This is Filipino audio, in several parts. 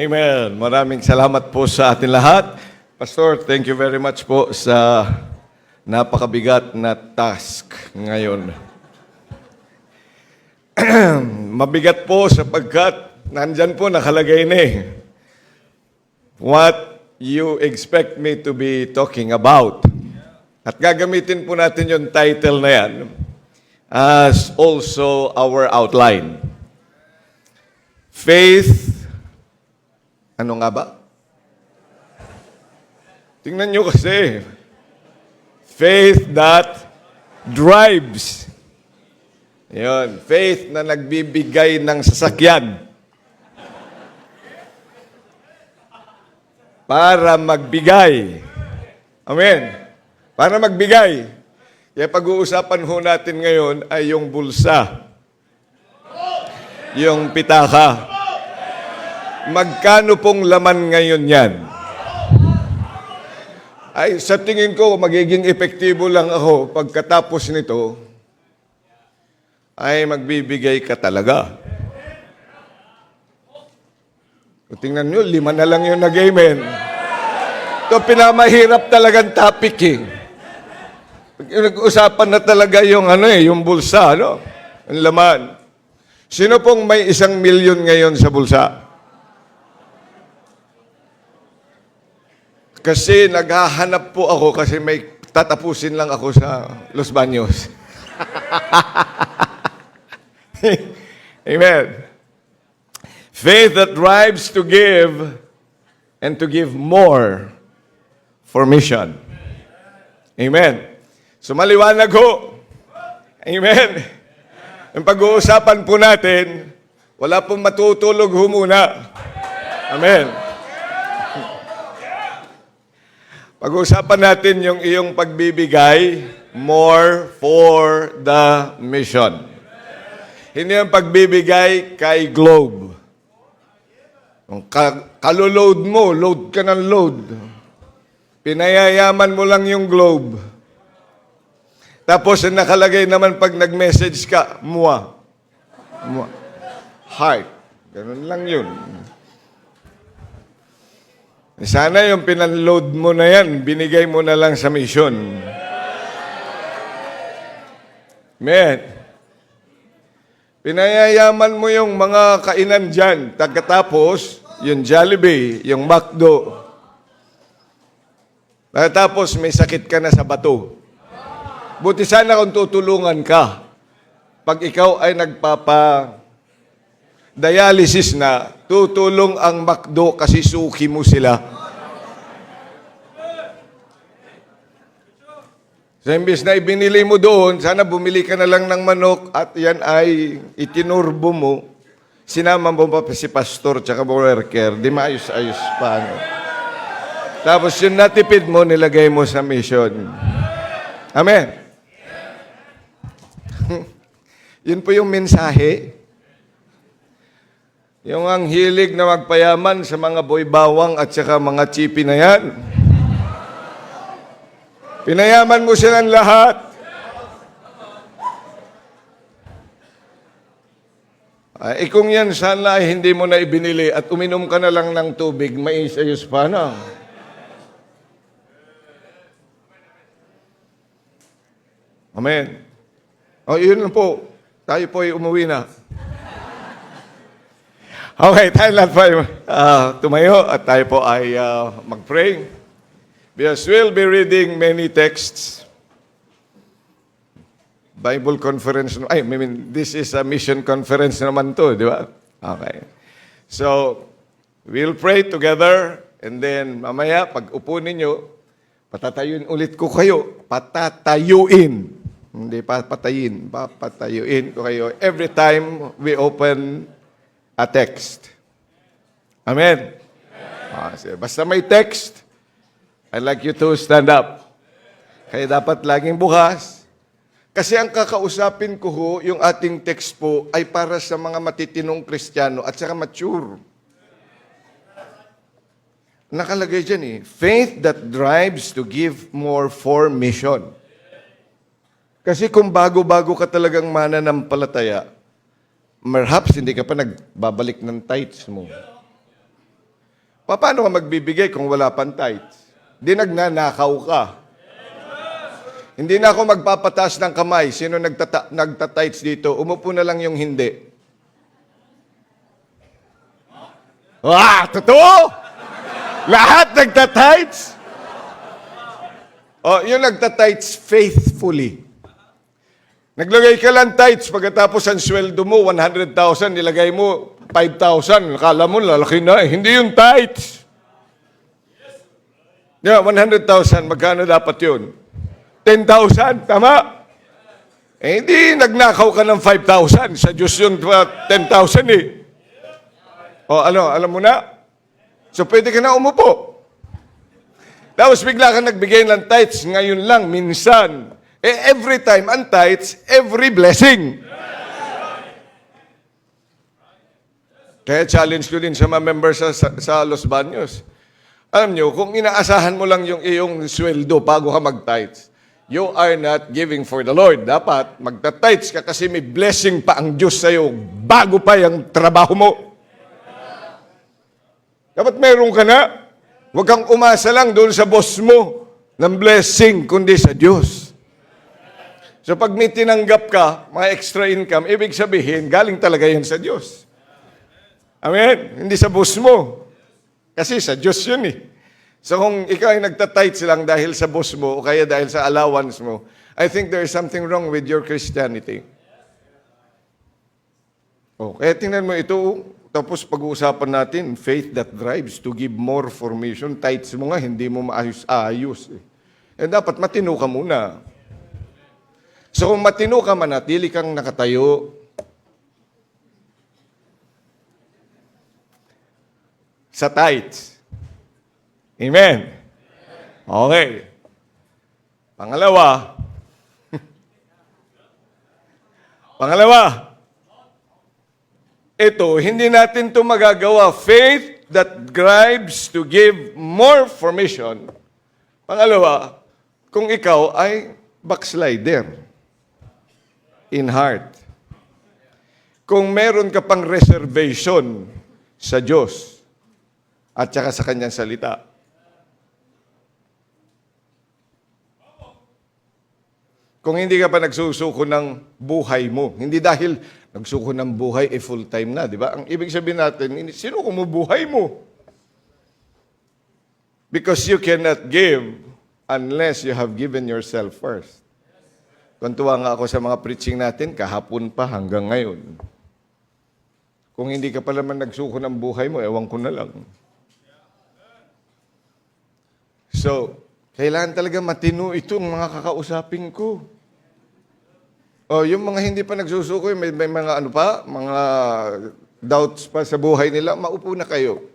Amen. Maraming salamat po sa atin lahat. Pastor, thank you very much po sa napakabigat na task ngayon. Mabigat po sapagkat nandyan po nakalagay na what you expect me to be talking about. At gagamitin po natin yung title na yan as also our outline. Faith, ano nga ba? Tingnan nyo kasi. Faith that drives. Yun, faith na nagbibigay ng sasakyan. Para magbigay. Amen. Para magbigay. Kaya pag-uusapan ho natin ngayon ay yung bulsa. Yung pitaka. Magkano pong laman ngayon yan? Ay, sa tingin ko, magiging epektibo lang ako pagkatapos nito, ay magbibigay ka talaga. Kung tingnan nyo, 5 na lang yung nag-amen. Ito, pinamahirap talagang topic eh. Nag-usapan na talaga yung yung bulsa, Ang laman. Sino pong may 1 milyon ngayon sa bulsa? Kasi naghahanap po ako kasi may tatapusin lang ako sa Los Baños. Amen. Faith that drives to give and to give more for mission. Amen. So maliwanag ho. Amen. Ang pag-uusapan po natin, wala pong matutulog ho muna. Amen. Pag-uusapan natin yung iyong pagbibigay more for the mission. Hindi ang pagbibigay kay globe. Kung kaloload mo, load ka ng load. Pinayayaman mo lang yung globe. Tapos nakalagay naman pag nag-message ka, mua. Heart. Ganun lang yun. Sana yung pinanload mo na yan, binigay mo na lang sa mission. Amen. Pinayayaman mo yung mga kainan dyan. Pagkatapos, yung Jollibee, yung McDo. Pagkatapos, may sakit ka na sa bato. Buti sana kung tutulungan ka. Pag ikaw ay nagpapa-dialysis na, tutulong ang McDo kasi suki mo sila. So, imbis na ibinili mo doon, sana bumili ka na lang ng manok at yan ay itinurbo mo. Sinama mo pa si pastor tsaka worker, di maayos-ayos pa. Tapos yung natipid mo, nilagay mo sa mission. Amen. Yun po yung mensahe. Yung ang hilig na magpayaman sa mga boy-bawang at saka mga chipi na yan. Pinayaman mo silang lahat. Kung yan sana ay hindi mo na ibinili at uminom ka na lang ng tubig, maisayos pa na. Amen. O, yun lang po. Tayo po ay umuwi na. Okay, tayo lahat po ay tumayo at tayo po ay mag-pray. Because we'll be reading many texts. Bible conference. This is a mission conference naman to, di ba? Okay. So, we'll pray together and then mamaya, pag upo ninyo, patatayuin ulit ko kayo. Patatayuin. Hindi papatayin. Papatayuin ko kayo every time we open a text. Amen? Basta may text, I'd like you to stand up. Kaya dapat laging bukas. Kasi ang kakausapin ko ho, yung ating text po, ay para sa mga matitinong Kristiyano at saka mature. Nakalagay dyan faith that drives to give more for mission. Kasi kung bago-bago ka talagang mananampalataya, perhaps hindi ka pa nagbabalik ng tithes mo. Paano ka magbibigay kung wala pang tithes? Di nagnanakaw ka. Hindi na ako magpapataas ng kamay. Sino nagtatights dito? Umupo na lang yung hindi. Totoo? Lahat nagtatights? Yung nagtatights faithfully. Naglagay ka lang tithes, pagkatapos ang sweldo mo, 100,000, nilagay mo 5,000. Akala mo, lalaki na eh. Hindi yung tithes. 100,000, magkano dapat yun? 10,000, tama? Hindi nagnakaw ka ng 5,000. Sa Diyos yun, 10,000 eh. Alam mo na? So, pwede ka na umupo. Tapos bigla ka nagbigay ng tithes, ngayon lang, minsan. Every time, ang tithes, every blessing. Kaya challenge ko din sa mga members sa Los Baños. Alam nyo, kung inaasahan mo lang yung iyong sweldo bago ka mag-tithes, you are not giving for the Lord. Dapat magta-tithes ka kasi may blessing pa ang Diyos sa'yo bago pa yung trabaho mo. Dapat meron ka na. Huwag kang umasa lang doon sa boss mo ng blessing, kundi sa Diyos. So pag may tinanggap ka, mga extra income, ibig sabihin, galing talaga yan sa Diyos. Amen? Hindi sa boss mo. Kasi sa Diyos yun eh. So kung ikaw ay nagtatights lang dahil sa boss mo o kaya dahil sa allowance mo, I think there is something wrong with your Christianity. Kaya tingnan mo ito, tapos pag-uusapan natin, faith that drives to give more formation. Tithes mo nga, hindi mo maayos-ayos. Dapat matino ka muna. So kung matino ka, manatili kang nakatayo. Sa tithes. Amen? Okay. Pangalawa. Ito, hindi natin ito magagawa. Faith that drives to give more formation. Pangalawa, kung ikaw ay backslider in heart. Kung meron ka pang reservation sa Diyos at saka sa Kanyang salita. Kung hindi ka pa nagsusuko ng buhay mo, hindi dahil nagsuko ng buhay, full-time na, di ba? Ang ibig sabihin natin, sino kumubuhay mo? Because you cannot give unless you have given yourself first. Kuntuwa nga ako sa mga preaching natin, kahapon pa hanggang ngayon. Kung hindi ka pa naman nagsuko ng buhay mo, ewan ko na lang. So, kailangan talaga matino itong mga kakausapin ko. Yung mga hindi pa nagsusuko, may mga mga doubts pa sa buhay nila, maupo na kayo.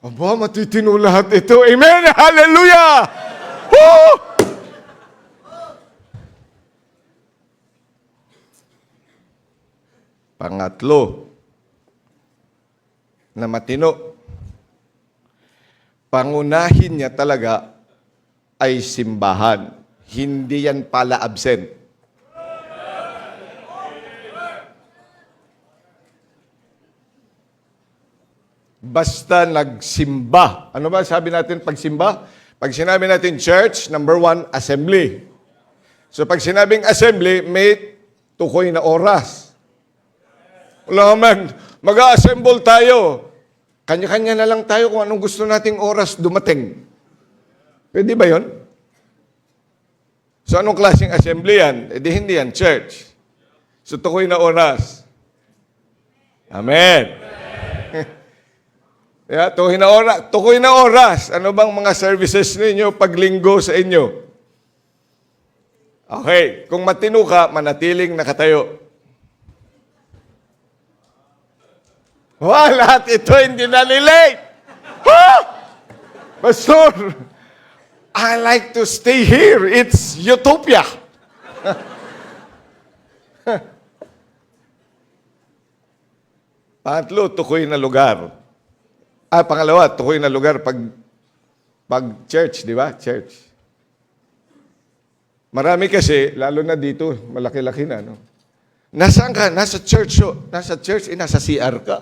Aba, matitino lahat ito. Amen! Hallelujah! Woo! Pangatlo, na matino. Pangunahin niya talaga ay simbahan. Hindi yan pala absent. Basta nagsimba. Ano ba sabi natin pagsimba? Pag sinabi natin church, number 1, assembly. So pag sinabing assembly, may tukoy na oras. Wala man, mag-assemble tayo. Kanya-kanya na lang tayo kung anong gusto nating oras dumating. Pwede ba yon? So anong klaseng assembly yan? Hindi yan, church. So tukoy na oras. Amen. Tukoy na oras. Ano bang mga services ninyo paglinggo sa inyo? Okay, kung matino ka, manatiling nakatayo. Lahat ito hindi na-relate. Pastor, I like to stay here. It's utopia. Pangatlo, tukoy na lugar. Pangalawa, tukoy na lugar pag church, di ba? Church. Marami kasi, lalo na dito, malaki-laki na, no? Nasaan ka? Nasa church, nasa CR ka.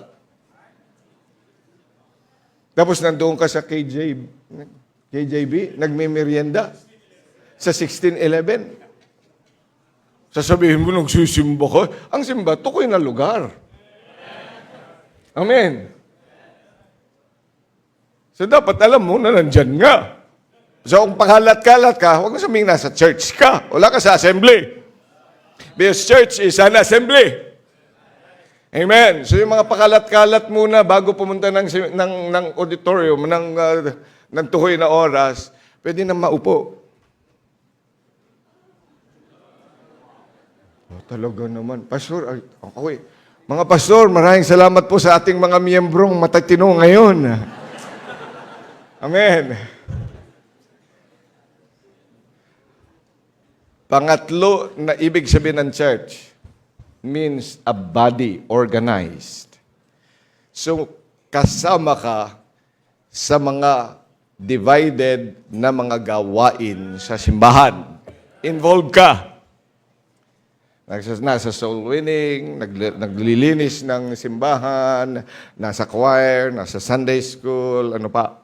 Tapos nandoon ka sa KJB, nagme-merienda sa 1611. Sasabihin mo, nagsisimba ko. Ang simba, tukoy na lugar. Amen. So dapat alam mo na nandyan nga. So kung pakalat-kalat ka, huwag mo sabihin nasa church ka. Wala ka sa assembly. Because church is an assembly. Amen. So yung mga pakalat-kalat muna bago pumunta ng auditorium, ng tukoy na oras, pwede na maupo. Oh, talaga naman. Pastor, okay. Mga pastor, maraming salamat po sa ating mga miyembrong matatino ngayon. Amen. Pangatlo na ibig sabihin ng church means a body organized. So, kasama ka sa mga divided na mga gawain sa simbahan. Involved ka. Nasa soul winning, naglilinis ng simbahan, nasa choir, nasa Sunday school, ano pa.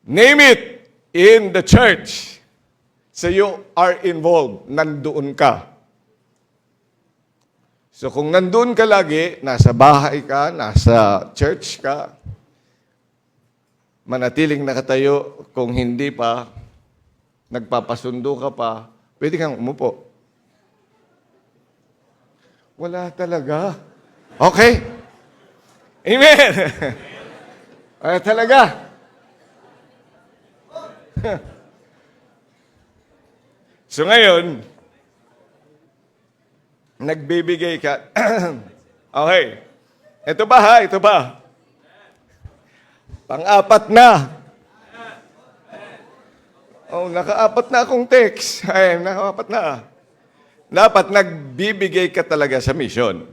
Name it in the church. So you are involved, nandoon ka. So kung nandoon ka lagi, nasa bahay ka, nasa church ka, manatiling nakatayo, kung hindi pa, nagpapasundo ka pa, pwede kang umupo. Wala talaga. Okay? Amen! Wala talaga. So ngayon, nagbibigay ka. Okay. Ito ba ha? Ito ba? Pang-apat na. Oh, naka-apat na akong text. Ay, naka-apat na. Dapat nagbibigay ka talaga sa mission.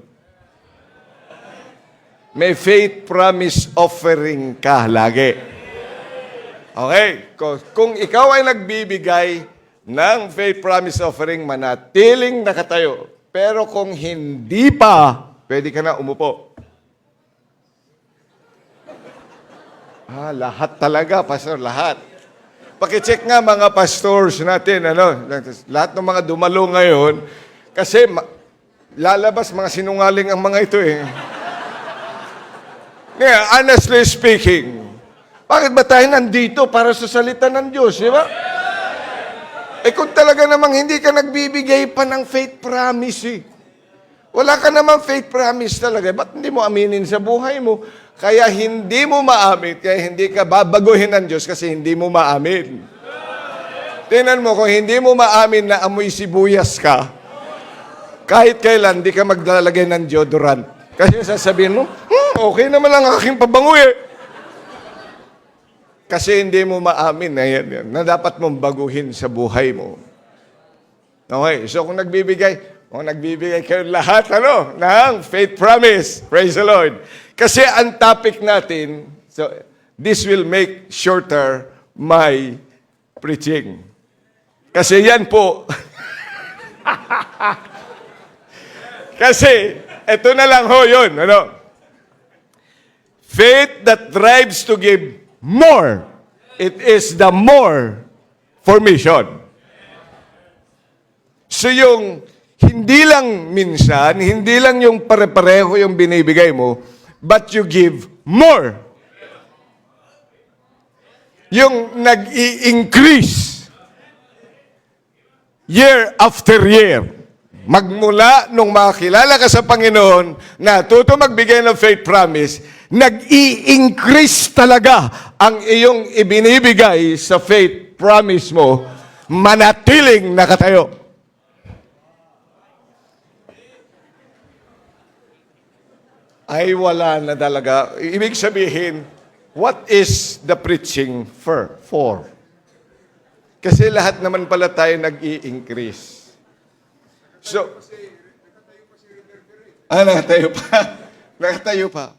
May faith promise offering ka lagi. Okay? Kung ikaw ay nagbibigay ng faith promise offering, manatiling nakatayo. Pero kung hindi pa, pwede ka na umupo. Lahat talaga, Pastor, lahat. Pakicheck nga mga pastors natin, lahat ng mga dumalo ngayon, kasi lalabas mga sinungaling ang mga ito eh. Yeah, honestly speaking, bakit ba tayo nandito para sa salita ng Diyos, di ba? Eh kung talaga namang hindi ka nagbibigay pa ng faith promise eh. Wala ka namang faith promise talaga, ba't hindi mo aminin sa buhay mo? Kaya hindi mo maamin, kaya hindi ka babaguhin ng Diyos kasi hindi mo maamin. Tingnan mo, kung hindi mo maamin na amoy sibuyas ka, kahit kailan, hindi ka maglalagay ng deodorant. Kasi sasabihin mo, okay naman lang aking pabango eh. Kasi hindi mo maamin na yan, na dapat mong baguhin sa buhay mo. Okay, so kung nagbibigay kayo lahat, ng faith promise. Praise the Lord. Kasi ang topic natin, so this will make shorter my preaching. Kasi yan po. Kasi, eto na lang ho yun. Faith that drives to give more. It is the more for mission. So yung hindi lang minsan, hindi lang yung pare-pareho yung binibigay mo, but you give more. Yung nag-i-increase year after year. Magmula nung makilala ka sa Panginoon, natuto magbigay ng faith promise, nag-i-increase talaga ang iyong ibinibigay sa faith promise mo, manatiling nakatayo. Ay wala na talaga. Ibig sabihin, what is the preaching for? Kasi lahat naman pala tayo nag-i-increase. So, nakatayo pa. Nakatayo pa.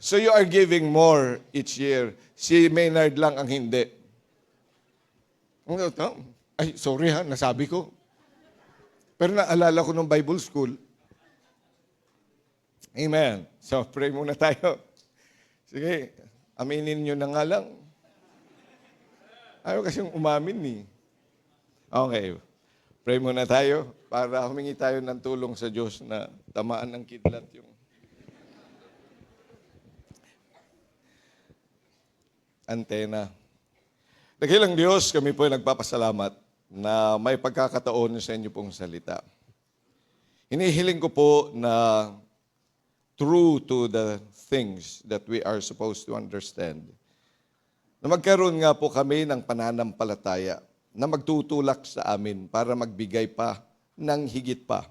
So you are giving more each year. Si Maynard lang ang hindi. Ay, sorry nasabi ko. Pero naalala ko nung Bible school, Amen. So, pray muna tayo. Sige, aminin nyo na nga lang. Ayaw kasing umamin eh. Okay. Pray muna tayo para humingi tayo ng tulong sa Diyos na tamaan ng kidlat yung antena. Dakilang Diyos, kami po ay nagpapasalamat na may pagkakataon sa inyo pong salita. Hinihiling ko po na true to the things that we are supposed to understand, na magkaroon nga po kami ng pananampalataya na magtutulak sa amin para magbigay pa ng higit pa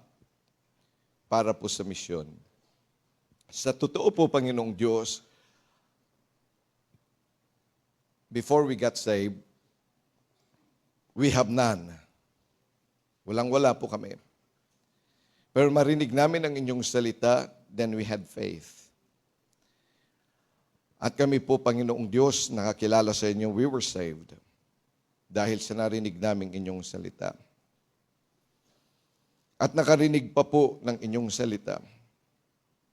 para po sa misyon. Sa totoo po, Panginoong Diyos, before we got saved, we have none. Walang-wala po kami. Pero marinig namin ang inyong salita, then we had faith. At kami po, Panginoong Diyos, nakakilala sa inyo, we were saved dahil sa narinig namin inyong salita. At nakarinig pa po ng inyong salita.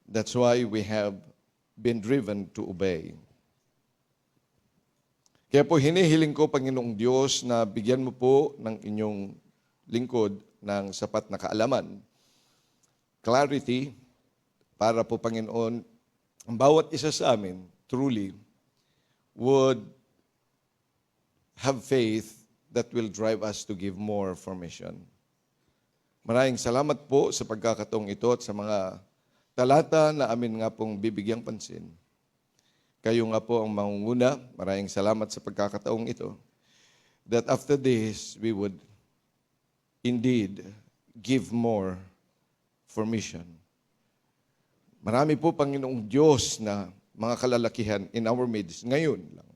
That's why we have been driven to obey. Kaya po hinihiling ko, Panginoong Diyos, na bigyan mo po ng inyong lingkod ng sapat na kaalaman, clarity, para po, Panginoon, ang bawat isa sa amin, truly, would have faith that will drive us to give more for mission. Maraming salamat po sa pagkakataong ito at sa mga talata na amin nga pong bibigyang pansin. Kayo nga po ang mangunguna. Maraming salamat sa pagkakataong ito. That after this, we would indeed give more for mission. Marami po, Panginoong Diyos, na mga kalalakihan in our midst, ngayon lang,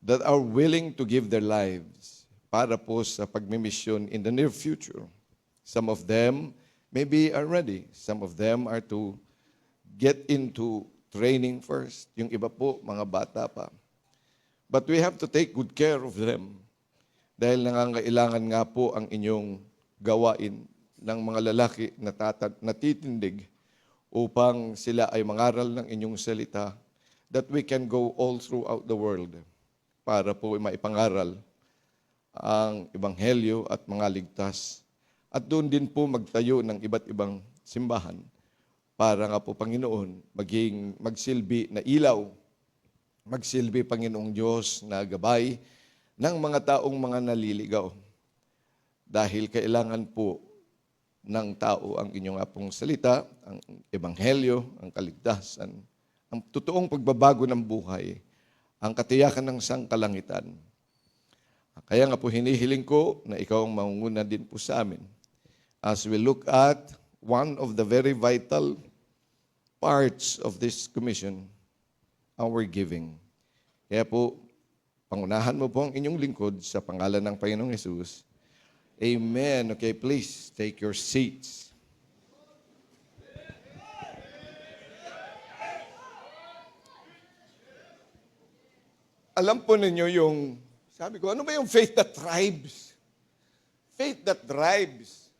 that are willing to give their lives para po sa pagmimisyon in the near future. Some of them maybe are ready. Some of them are to get into training first. Yung iba po, mga bata pa. But we have to take good care of them dahil nangangailangan nga po ang inyong gawain ng mga lalaki na natitindig upang sila ay mangaral ng inyong salita, that we can go all throughout the world para po maipangaral ang ebanghelyo at mga ligtas. At doon din po magtayo ng iba't ibang simbahan para nga po, Panginoon, magsilbi na ilaw, magsilbi, Panginoong Diyos, na gabay ng mga taong mga naliligaw. Dahil kailangan po ng tao ang inyong apong salita, ang ebanghelyo, ang kaligtasan, ang totoong pagbabago ng buhay, ang katiyakan ng sangkalangitan. Kaya nga po hinihiling ko na ikaw ang mangunguna din po sa amin as we look at one of the very vital parts of this commission, our giving. Kaya po, pangunahan mo po ang inyong lingkod sa pangalan ng Panginoong Hesus. Amen. Okay, please take your seats. Alam po ninyo yung, sabi ko, ano ba yung faith that drives? Faith that drives.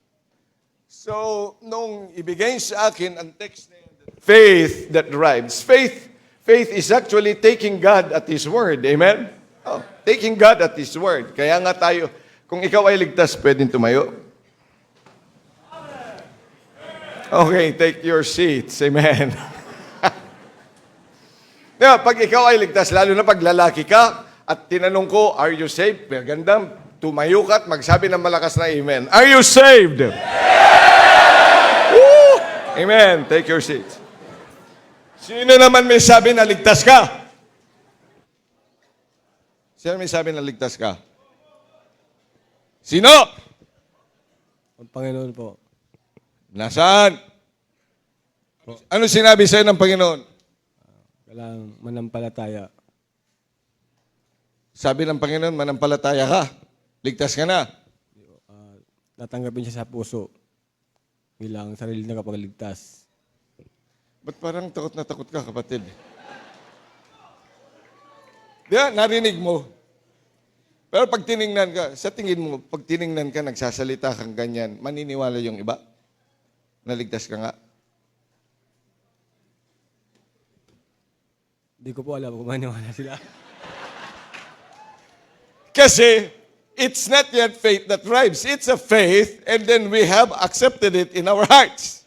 So, nung ibigay sa akin ang text na yun, faith that drives. Faith is actually taking God at His word. Amen? Oh, taking God at His word. Kaya nga tayo, kung ikaw ay ligtas, pwedeng tumayo. Okay, take your seats. Amen. Diba, pag ikaw ay ligtas, lalo na pag lalaki ka, at tinanong ko, are you saved? Magandang tumayo ka at magsabi ng malakas na amen. Are you saved? Woo! Amen. Take your seats. Sino naman may sabi na ligtas ka? Sino may sabi na ligtas ka? Sino? Ang Panginoon po. Nasaan? Ano sinabi sa'yo ng Panginoon? Kailangang manampalataya. Sabi ng Panginoon, manampalataya ka. Ligtas ka na. Tatanggapin siya sa puso bilang sarili na kapagligtas. Ba't parang takot na takot ka, kapatid? Di ba, narinig mo. Pero pag tiningnan ka, sa tingin mo, pag tiningnan ka, nagsasalita kang ganyan, maniniwala yung iba? Naligtas ka nga? Di ko po alam kung maniwala sila. Kasi it's not yet faith that drives. It's a faith and then we have accepted it in our hearts.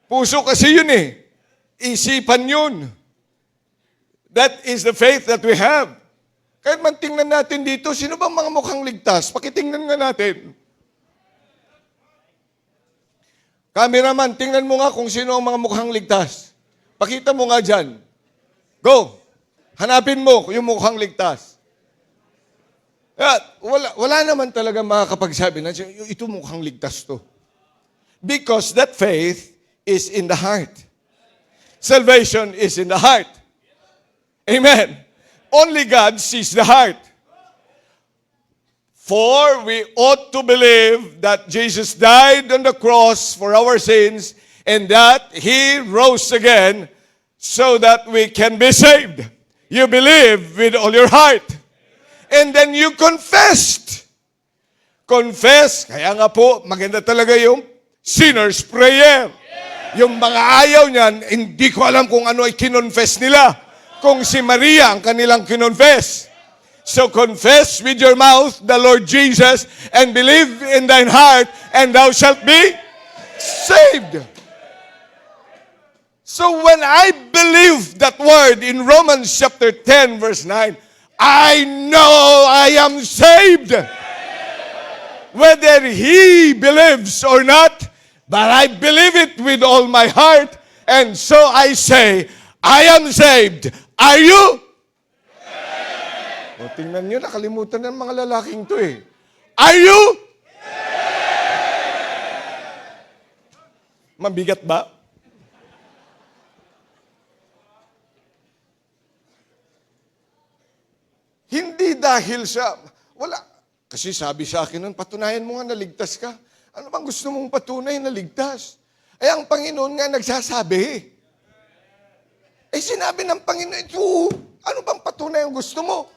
Puso kasi yun eh. Isipan yun. That is the faith that we have. Kahit man tingnan natin dito, sino bang mga mukhang ligtas? Pakitingnan nga natin. Cameraman, tingnan mo nga kung sino ang mga mukhang ligtas. Pakita mo nga dyan. Go! Hanapin mo yung mukhang ligtas. At wala naman talaga makakapagsabi na ito mukhang ligtas to. Because that faith is in the heart. Salvation is in the heart. Amen. Only God sees the heart. For we ought to believe that Jesus died on the cross for our sins and that He rose again so that we can be saved. You believe with all your heart. And then you confessed. Confess. Kaya nga po, maganda talaga yung sinner's prayer. Yung mga ayaw niyan, hindi ko alam kung ano ay kinonfess nila. Kung si Maria ang kanilang kinonfess. So confess with your mouth the Lord Jesus and believe in thine heart and thou shalt be saved. So when I believe that word in Romans chapter 10 verse 9, I know I am saved. Whether he believes or not, but I believe it with all my heart and so I say, I am saved. Are you? O, tingnan nyo, nakalimutan ng mga lalaking to eh. Are you? Mabigat ba? Hindi dahil sa, wala. Kasi sabi sa akin nun, patunayan mo nga naligtas ka. Ano bang gusto mong patunay na ligtas? Ay, ang Panginoon nga nagsasabi. Eh, sinabi ng Panginoon, ito, ano bang patunay ang gusto mo?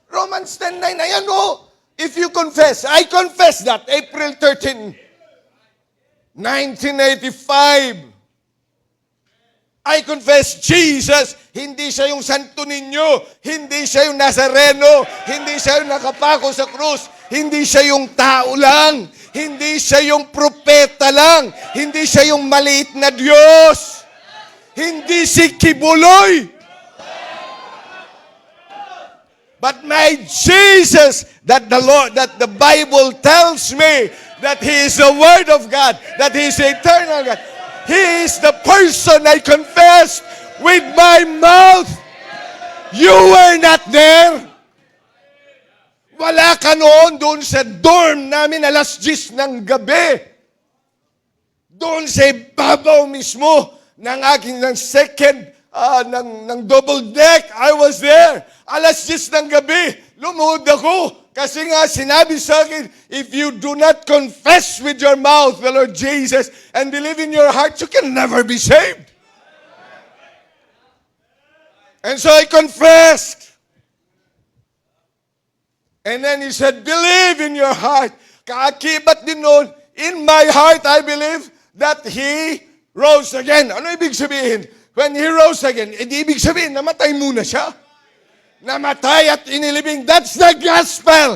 Romans 10:9, ayan o. If you confess, I confess that, April 13, 1985. I confess Jesus, hindi siya yung santo ninyo, hindi siya yung Nazareno, hindi siya yung nakapako sa krus, hindi siya yung tao lang, hindi siya yung propeta lang, hindi siya yung maliit na Diyos, hindi si Kibuloy. But my Jesus, that the Bible tells me that He is the Word of God, that He is the eternal God. He is the person I confessed with my mouth. You were not there. Wala ka noon doon sa dorm namin alas 10 ng gabi. Doon sa ibabaw mismo ng aking second ng double deck, I was there. Alas 10 ng gabi, lumuhod ako. Kasi nga, sinabi sa akin, if you do not confess with your mouth the Lord Jesus and believe in your heart, you can never be saved. And so I confessed. And then he said, believe in your heart. Kaakibat din noon, in my heart I believe that He rose again. Ano ibig sabihin? When He rose again, ibig sabihin, namatay muna siya. Namatay at inilibing. That's the gospel.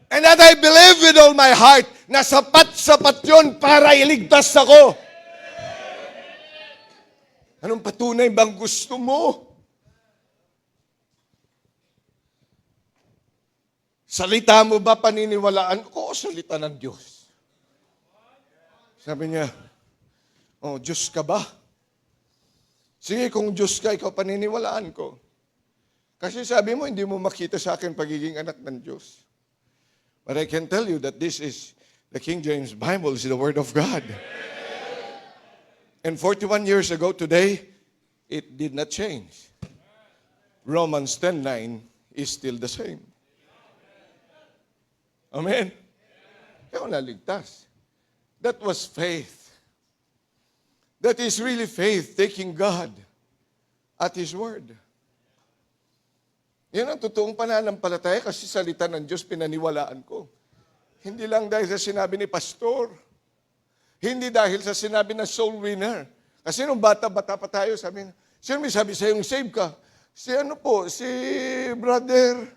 And that I believe with all my heart na sapat-sapat yun para iligtas ako. Anong patunay bang gusto mo? Salita mo ba paniniwalaan? Oo, salita ng Diyos. Sabi niya, oh, Diyos ka ba? Sige, kung Diyos ka, ikaw paniniwalaan ko. Kasi sabi mo, hindi mo makita sa akin pagiging anak ng Diyos. But I can tell you that this is, the King James Bible is the Word of God. And 41 years ago today, it did not change. Romans 10:9 is still the same. Amen? Ikaw naligtas. That was faith. That is really faith, taking God at His Word. Yan ang totoong pananampalataya kasi salita ng Diyos pinaniwalaan ko. Hindi lang dahil sa sinabi ni pastor. Hindi dahil sa sinabi ng soul winner. Kasi nung bata-bata pa tayo, sabi, sino may sabi sa'yo save ka? Si ano po, si brother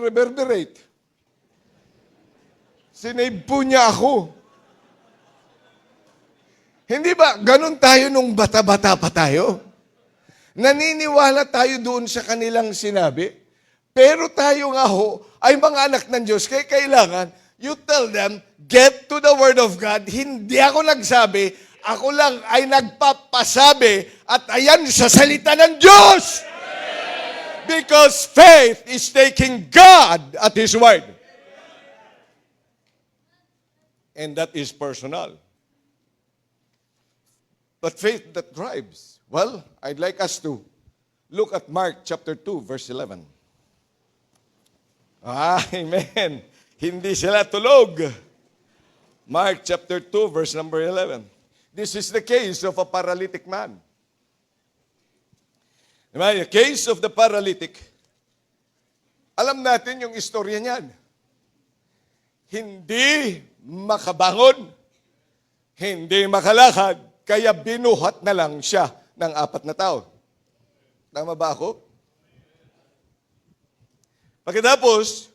Reverberate. Sinave po niya ako. Hindi ba, ganun tayo nung bata-bata pa tayo? Naniniwala tayo doon sa kanilang sinabi, pero tayo nga ho, ay mga anak ng Diyos, kaya kailangan, you tell them, get to the Word of God. Hindi ako nagsabi, ako lang ay nagpapasabi, at ayan sa salita ng Diyos! Because faith is taking God at His Word. And that is personal. But faith that drives. Well, I'd like us to look at Mark chapter 2, verse 11. Amen. Hindi sila tulog. Mark chapter 2, verse number 11. This is the case of a paralytic man. The case of the paralytic, alam natin yung istorya niyan. Hindi makabangon, hindi makalakad, kaya binuhat na lang siya ng 4 na tao. Tama ba ako? Pagkatapos,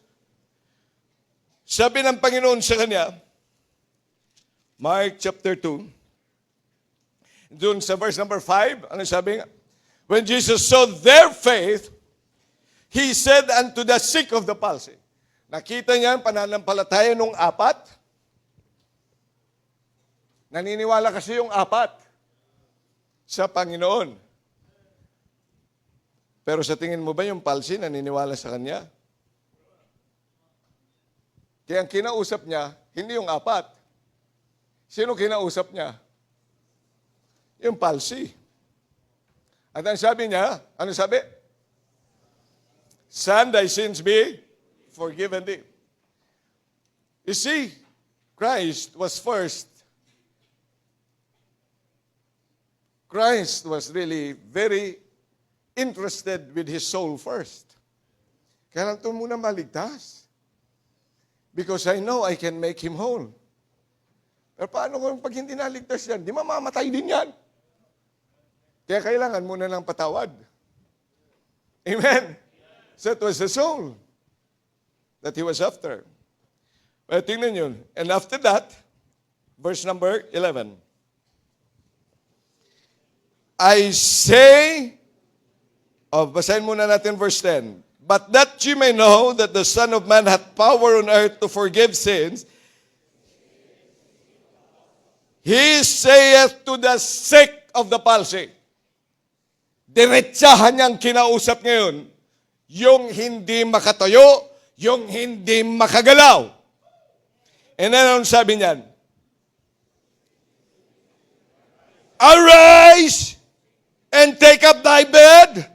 sabi ng Panginoon sa kanya, Mark chapter 2, doon sa verse number 5, ano sabi nga? When Jesus saw their faith, He said unto the sick of the palsy. Nakita niya ang pananampalataya nung 4. Naniniwala kasi yung 4 sa Panginoon. Pero sa tingin mo ba yung palsy naniniwala sa Kanya? Kaya ang kinausap niya, hindi yung 4. Sino kinausap niya? Yung palsy. At ang sabi niya, ano sabi? Son, thy sins be forgiven thee. You see, Christ was first. Christ was really very interested with his soul first. Kaya lang ito muna maligtas. Because I know I can make him whole. Pero paano kung pag hindi naligtas yan? Di mamamatay din yan. Kaya kailangan muna ng patawad. Amen? So it was the soul that he was after. Well, tingnan yun. And after that, verse number 11. I say, basahin muna natin verse 10. But that you may know that the Son of Man hath power on earth to forgive sins, He saith to the sick of the palsy. Diretsahan niyang kinausap ngayon, yung hindi makatayo, yung hindi makagalaw. And then anong sabi niyan? Arise and take up thy bed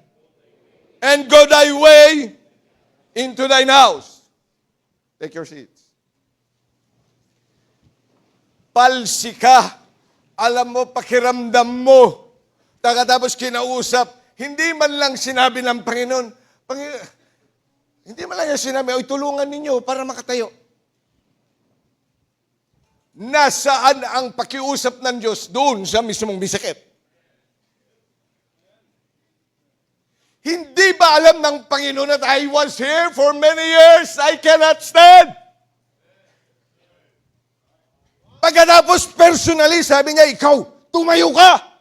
and go thy way into thine house. Take your seats. Palsi ka. Alam mo, pakiramdam mo. Tapos kinausap, hindi man lang sinabi ng Panginoon, hindi man lang niya sinabi, oy, tulungan ninyo para makatayo. Nasaan ang pakiusap ng Diyos? Doon sa mismong bisakit. Hindi ba alam ng Panginoon that I was here for many years, I cannot stand? Pagkatapos personally, sabi niya, ikaw, tumayo ka!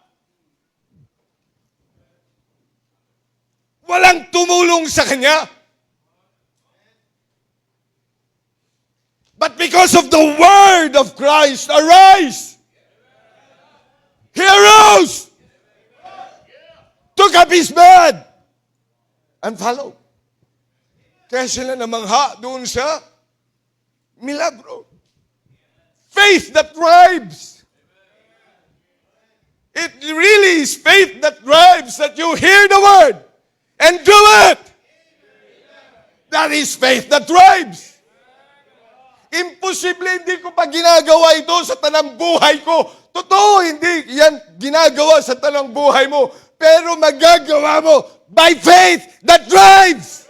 Walang tumulong sa kanya. But because of the word of Christ, arise! He arose! Took up his bed! And followed. Kaya sila namangha doon sa milagro. Faith that drives. It really is faith that drives, that you hear the word and do it. That is faith that drives. Imposible hindi ko pa ginagawa ito sa tanang buhay ko. Totoo, hindi yan ginagawa sa tanang buhay mo. Pero magagawa mo by faith that drives.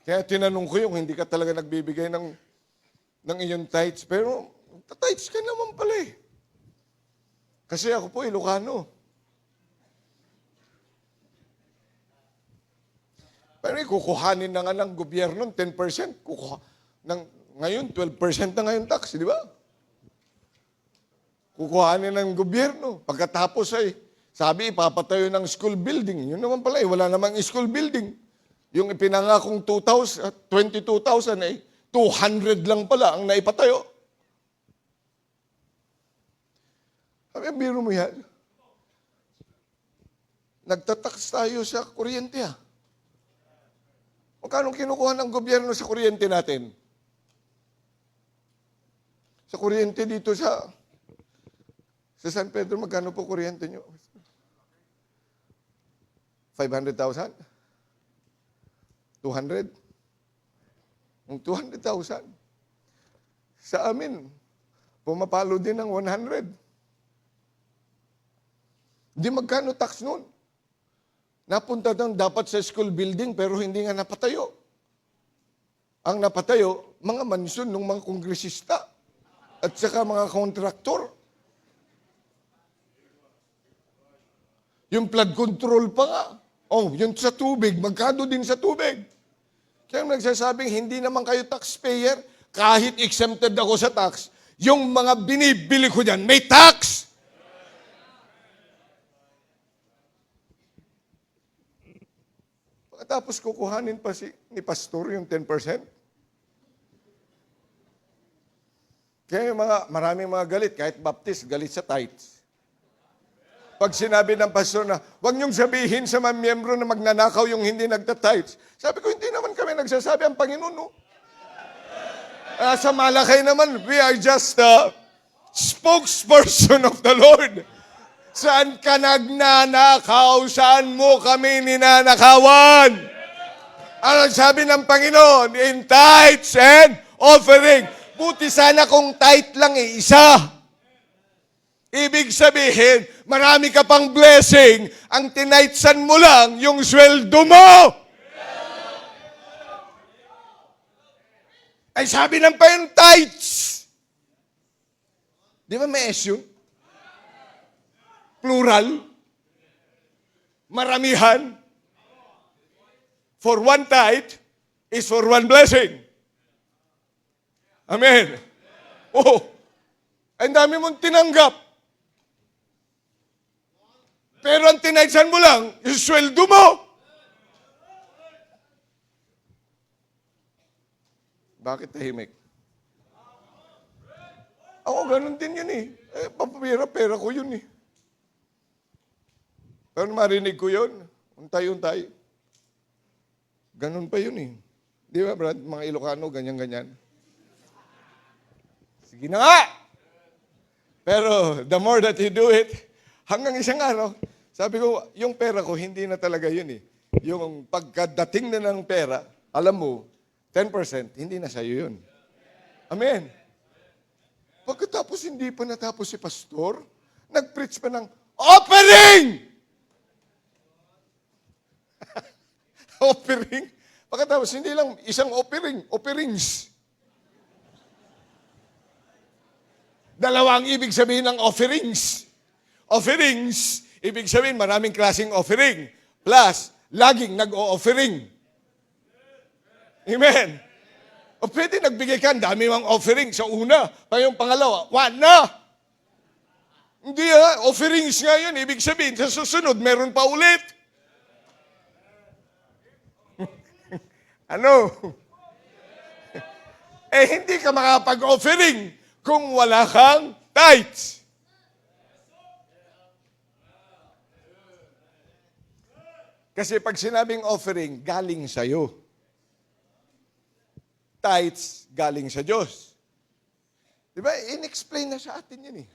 Kaya tinanong ko yung hindi ka talaga nagbibigay ng iyong tithes. Pero tithes ka naman pala eh. Kasi ako po Ilocano. Pero kukuhanin na nga ng gobyerno 10%. Ngayon, 12% na ngayon tax, di ba? Kukuhanin ng gobyerno. Pagkatapos ay, sabi, ipapatayo ng school building. Yun naman pala, wala namang school building. Yung ipinangakong 22,000 ay 200 lang pala ang naipatayo. Sabi, biro mo yan. Nagtatax tayo sa kuryente, ha? Magkano kinukuha ng gobyerno sa kuryente natin? Sa kuryente dito sa San Pedro, magkano po kuryente nyo? 500,000? 200? Yung 200,000. Sa amin, pumapalo din ng 100. Di magkano tax nun? Napunta doon dapat sa school building pero hindi nga napatayo. Ang napatayo, mga mansyon ng mga kongresista at saka mga kontraktor. Yung flood control pa nga. Oh, yung sa tubig, magkano din sa tubig. Kaya nagsasabing, hindi naman kayo taxpayer, kahit exempted ako sa tax, yung mga binibili ko dyan, may tax! Tapos kukuhanin pa ni pastor yung 10%. Kaya maraming mga galit, kahit baptist, galit sa tithes. Pag sinabi ng pastor na, huwag niyong sabihin sa mga miyembro na magnanakaw yung hindi nagtitithes. Sabi ko, hindi naman kami nagsasabi ang Panginoon, no? Sa Malakay naman, we are just a spokesperson of the Lord. Saan ka nagnanakaw? Saan mo kami ninanakawan? Ano sabi ng Panginoon? In tithes and offering. Buti sana kung tithe lang isa. Ibig sabihin, marami ka pang blessing. Ang tinithesan mo lang, yung sweldo mo. Ay sabi ng pa yung tithes. Di ba may S yun? Plural, maramihan, for one tithe is for one blessing. Amen. Oh, ang dami mong tinanggap. Pero ang tinaitsan mo lang, yung sweldo mo. Bakit tahimik? Ako, ganun din yun eh. Pera ko yun eh. Pero marinig ko yun, untay-untay. Ganun pa yun eh. Di ba, Brad? Mga Ilocano, ganyan-ganyan. Sige na nga! Pero the more that you do it, hanggang isang araw, sabi ko, yung pera ko, hindi na talaga yun eh. Yung pagkadating na ng pera, alam mo, 10%, hindi na sa'yo yun. Amen. Pagkatapos hindi pa natapos si pastor, nag-preach pa ng offering! Offering. Pagkatapos, hindi lang isang offering, offerings. Dalawang ibig sabihin ng offerings. Offerings, ibig sabihin maraming klaseng offering. Plus, laging nag-o-offering. Amen. O pwede nagbigay ka, dami mang offering sa una, pa yung pangalawa, one na. Hindi offerings nga yun. Ibig sabihin, sa susunod, meron pa ulit. Ano? Hindi ka makapag-offering kung wala kang tithes. Kasi pag sinabing offering, galing sa'yo. Tithes, galing sa Diyos. Diba? In-explain na sa atin yun eh.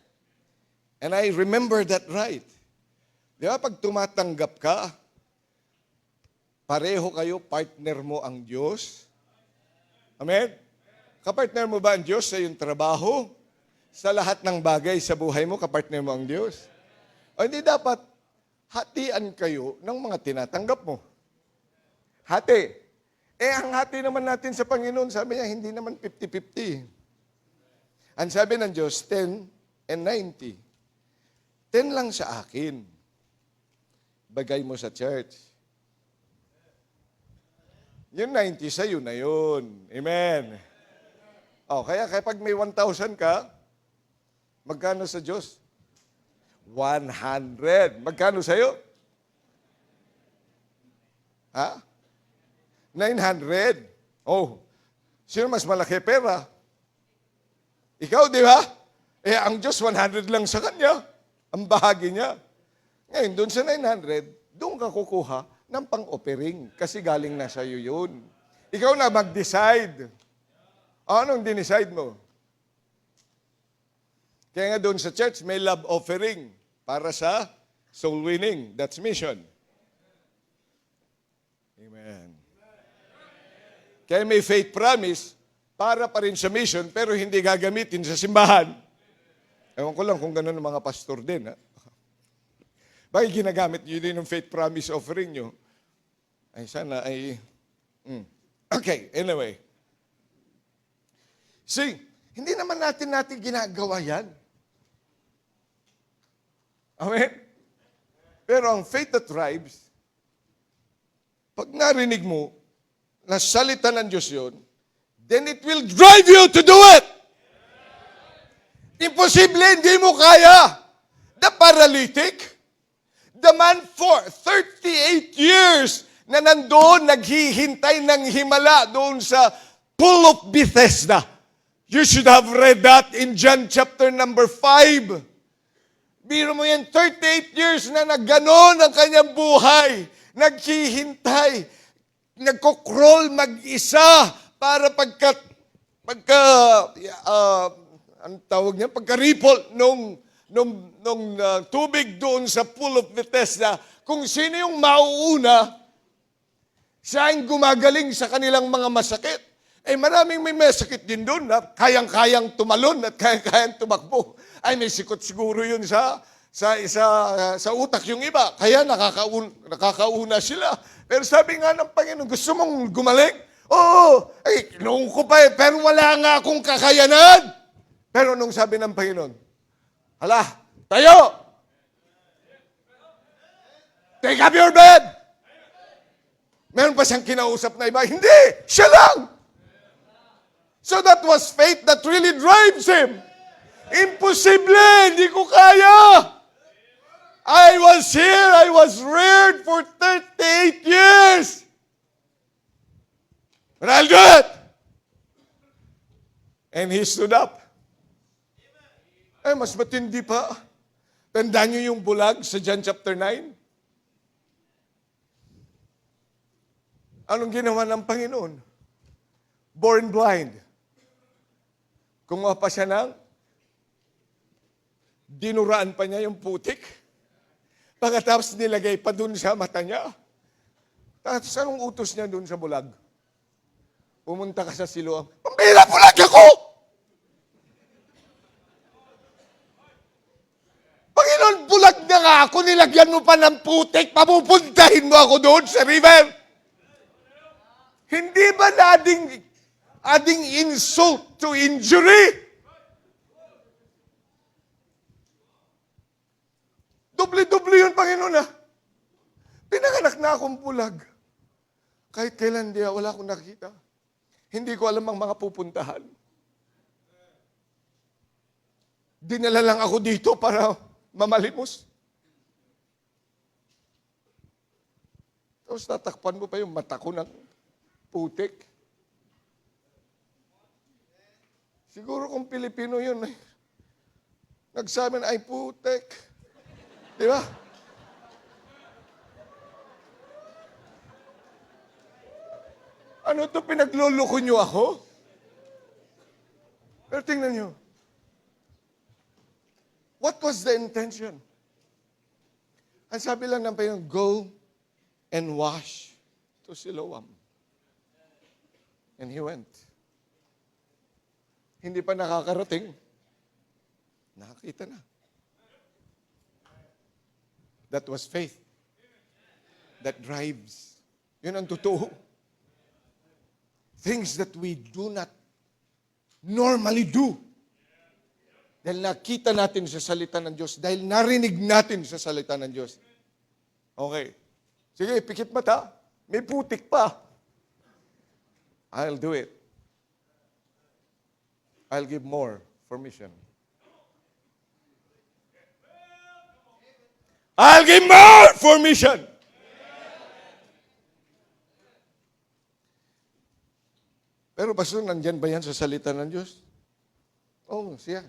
And I remember that right. Diba? Pag tumatanggap ka, pareho kayo, partner mo ang Diyos. Amen? Kapartner mo ba ang Diyos sa iyong trabaho? Sa lahat ng bagay sa buhay mo, kapartner mo ang Diyos? O hindi dapat hatian kayo ng mga tinatanggap mo. Hati. Ang hati naman natin sa Panginoon, sabi niya, hindi naman 50-50. Ang sabi ng Diyos, 10 and 90. 10 lang sa akin. Bagay mo sa church. Yung 90 sa'yo na yun. Amen. Kaya kapag may 1,000 ka, magkano sa Diyos? 100. Magkano sa'yo? 900. Sino mas malaki pera? Ikaw, di ba? Ang Diyos 100 lang sa kanya. Ang bahagi niya. Ngayon, doon sa 900, doon ka kukuha ng pang-offering kasi galing na sa'yo yun. Ikaw na mag-decide. Anong dinicide mo? Kaya nga doon sa church, may love offering para sa soul winning. That's mission. Amen. Kaya may faith promise para pa rin sa mission pero hindi gagamitin sa simbahan. Ewan ko lang kung gano'n ang mga pastor din. Bakit ginagamit nyo din ng faith promise offering nyo? Sana ay... Okay, anyway. See, hindi naman natin ginagawa yan. Amen? Pero ang faith that thrives, pag narinig mo na salita ng Diyos yun, then it will drive you to do it. Imposible, hindi mo kaya. The paralytic, the man for 38 years na nandoon, naghihintay ng himala doon sa pool of Bethesda. You should have read that in John chapter number 5. Biro mo yan, 38 years na nagganon ang kanyang buhay. Naghihintay. Nagko-crawl mag-isa para ang tawag niya, pagka-ripple nung tubig doon sa pool of Bethesda. Kung sino yung mauuna, siya ang gumagaling sa kanilang mga masakit. Maraming may masakit din doon na kayang-kayang tumalon at kayang-kayang tumakbo. May sikot siguro yun sa utak yung iba. Kaya nakakauna sila. Pero sabi nga ng Panginoon, gusto mong gumaling? Oo, noong ko pa pero wala nga akong kakayanan. Pero nung sabi ng Panginoon, hala, tayo! Take up your bed! Meron pa siyang kinausap na iba? Hindi! Siya lang! So that was faith that really drives him. Imposible! Hindi ko kaya! I was here, I was reared for 38 years! But I'll do it! And he stood up. Mas matindi pa. Tandaan niyo yung bulag sa John chapter 9? Anong ginawa ng Panginoon? Born blind. Kumuha pa siya ng dinuraan pa niya yung putik. Pagkatapos nilagay pa dun sa mata niya. Tapos anong utos niya dun sa bulag? Pumunta ka sa Siloam. Pambira, bulag ako! Panginoon, bulag na nga ako, nilagyan mo pa ng putik, papupuntahin mo ako doon sa river. Hindi ba adding insult to injury? Doble-doble yun, Panginoon, Pinanganak na akong bulag. Kahit kailan wala akong nakita. Hindi ko alam ang mga pupuntahan. Dinala lang ako dito para mamalimos. Tapos tatakpan mo pa yung mata ko ng putik. Siguro kung Pilipino yun, nagsabi na, ay putik. Di ba? Ano to, pinagluloko nyo ako? Pero tingnan nyo. What was the intention? Ang sabi lang ng Panginoon, go and wash to Siloam. And he went. Hindi pa nakakarating. Nakakita na. That was faith. That drives. Yun ang totoo. Things that we do not normally do. Dahil nakita natin sa salita ng Diyos. Dahil narinig natin sa salita ng Diyos. Okay. Sige, pikit mata. May putik pa. I'll do it. I'll give more for mission. I'll give more for mission. Pero pastor, nandyan ba yan sa salita ng Diyos? Oh, sige.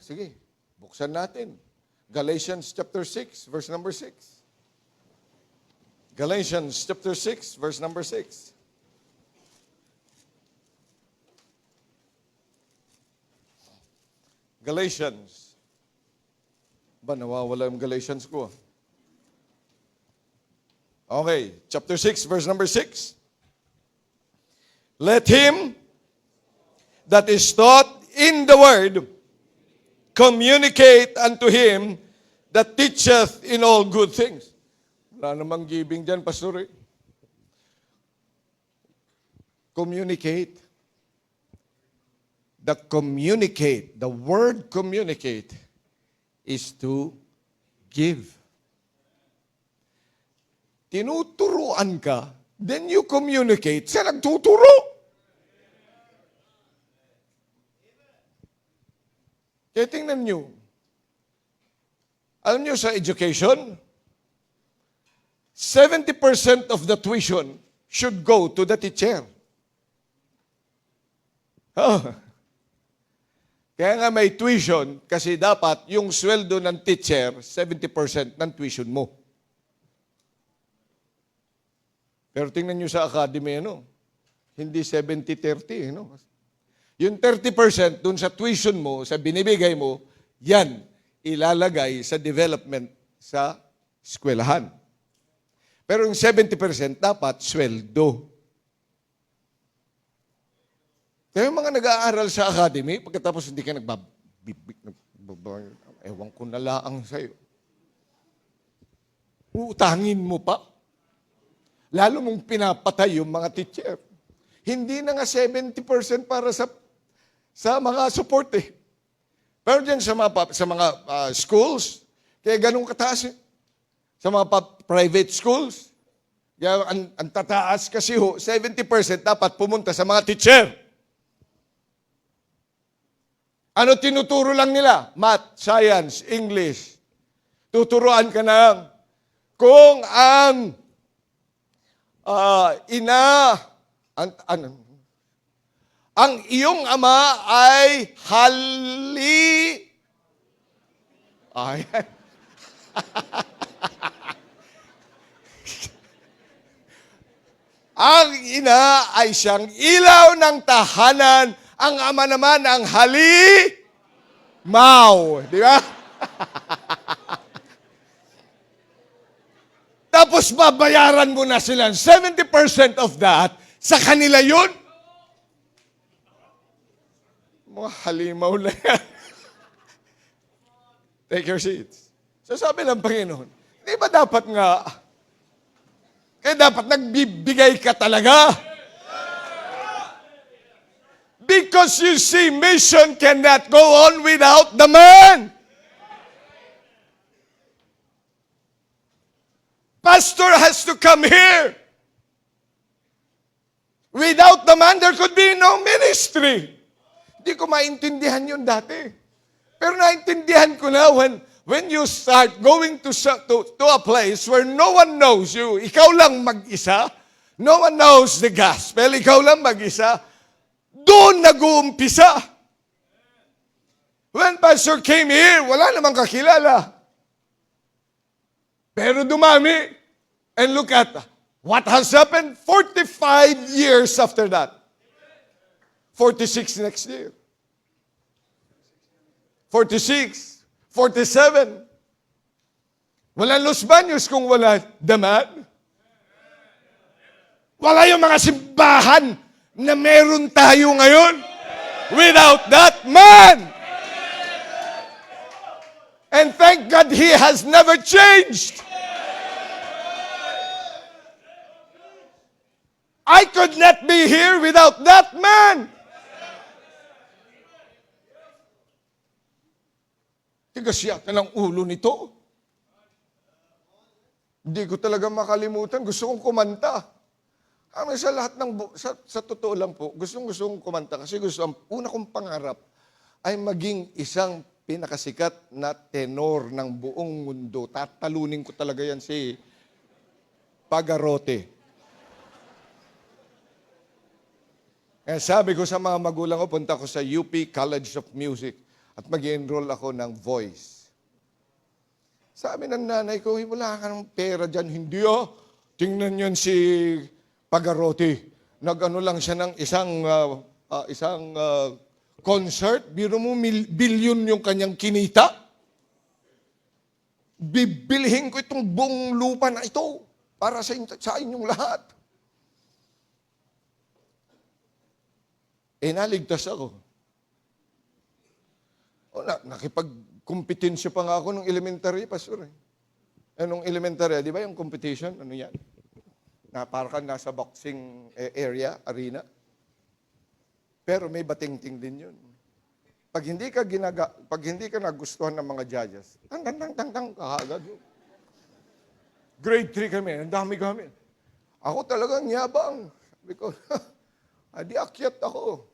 Buksan natin. Galatians chapter 6, verse number 6. Galatians chapter 6, verse number 6. Galatians. Ba, nawawala yung Galatians ko. Okay, chapter 6, verse number 6. Let him that is taught in the word communicate unto him that teacheth in all good things. Wala namang giving dyan, pastor. Communicate. The word communicate is to give. Tinuturuan ka, then you communicate sa nagtuturo. Kaya tingnan nyo, alam nyo sa education, 70% of the tuition should go to the teacher. Oh. Kaya nga may tuition kasi dapat yung sweldo ng teacher, 70% ng tuition mo. Pero tingnan nyo sa academy, hindi 70-30, Yung 30% dun sa tuition mo, sa binibigay mo, yan ilalagay sa development sa eskwelahan. Pero yung 70% dapat sweldo. Kaya yung mga nag-aaral sa academy, pagkatapos hindi ka ewan ko na laang sa'yo. Uutangin mo pa. Lalo mong pinapatay yung mga teacher. Hindi na nga 70% para sa mga support eh. Pero dyan sa mga schools, kaya ganun kataas eh. Sa mga private schools, kaya ang tataas kasi 70% dapat pumunta sa mga teacher. Ano tinuturo lang nila? Math, science, English. Tuturuan ka ng kung ang ang iyong ama ay ang ina ay siyang ilaw ng tahanan, ang ama naman ang halimaw. Di ba? Tapos babayaran mo na sila 70% of that, sa kanila yun. Mga halimaw na yan. Take your seats. So sabi ng Panginoon, di ba dapat nga, kaya dapat nagbibigay ka talaga? Because you see, mission cannot go on without the man. Pastor has to come here. Without the man, there could be no ministry. Hindi ko maintindihan yun dati. Pero naintindihan ko na when you start going to a place where no one knows you, ikaw lang mag-isa, no one knows the gospel, ikaw lang mag-isa, doon nag-uumpisa. When Pastor came here, wala namang kakilala. Pero dumami. And look at what has happened 45 years after that. 46 next year. 46, 47. Walang Los Baños kung wala daman. Wala yung mga simbahan na meron tayo ngayon. Without that man. And thank God He has never changed. I could not be here without that man. Tigas yata ng ulo nito. Hindi ko talaga makalimutan. Gusto kong kumanta. Sa lahat sa totoo lang po, gusto kong kumanta kasi ang una kong pangarap ay maging isang pinakasikat na tenor ng buong mundo. Tatalunin ko talaga yan si Pagarotti. Kaya sabi ko sa mga magulang ko, punta ko sa UP College of Music at mag-enroll ako ng voice. Sabi ng nanay ko, wala ka ng pera dyan. Hindi tingnan yan si Pagarotti. Nag-ano lang siya ng isang concert. Biro mo, bilyon yung kanyang kinita. Bibilhin ko itong buong lupa na ito para sa inyong lahat. Naligtas ako. Nakipag-competensya pa nga ako nung elementary, pastor. Nung elementary, di ba yung competition? Ano yan? Para ka nasa boxing area, arena. Pero may batingting din yun. Pag hindi ka nagustuhan ng mga judges, tang, kahagad. Grade 3 kami, ang dami kami. Ako talagang yabang. Sabi ko, di akyat ako.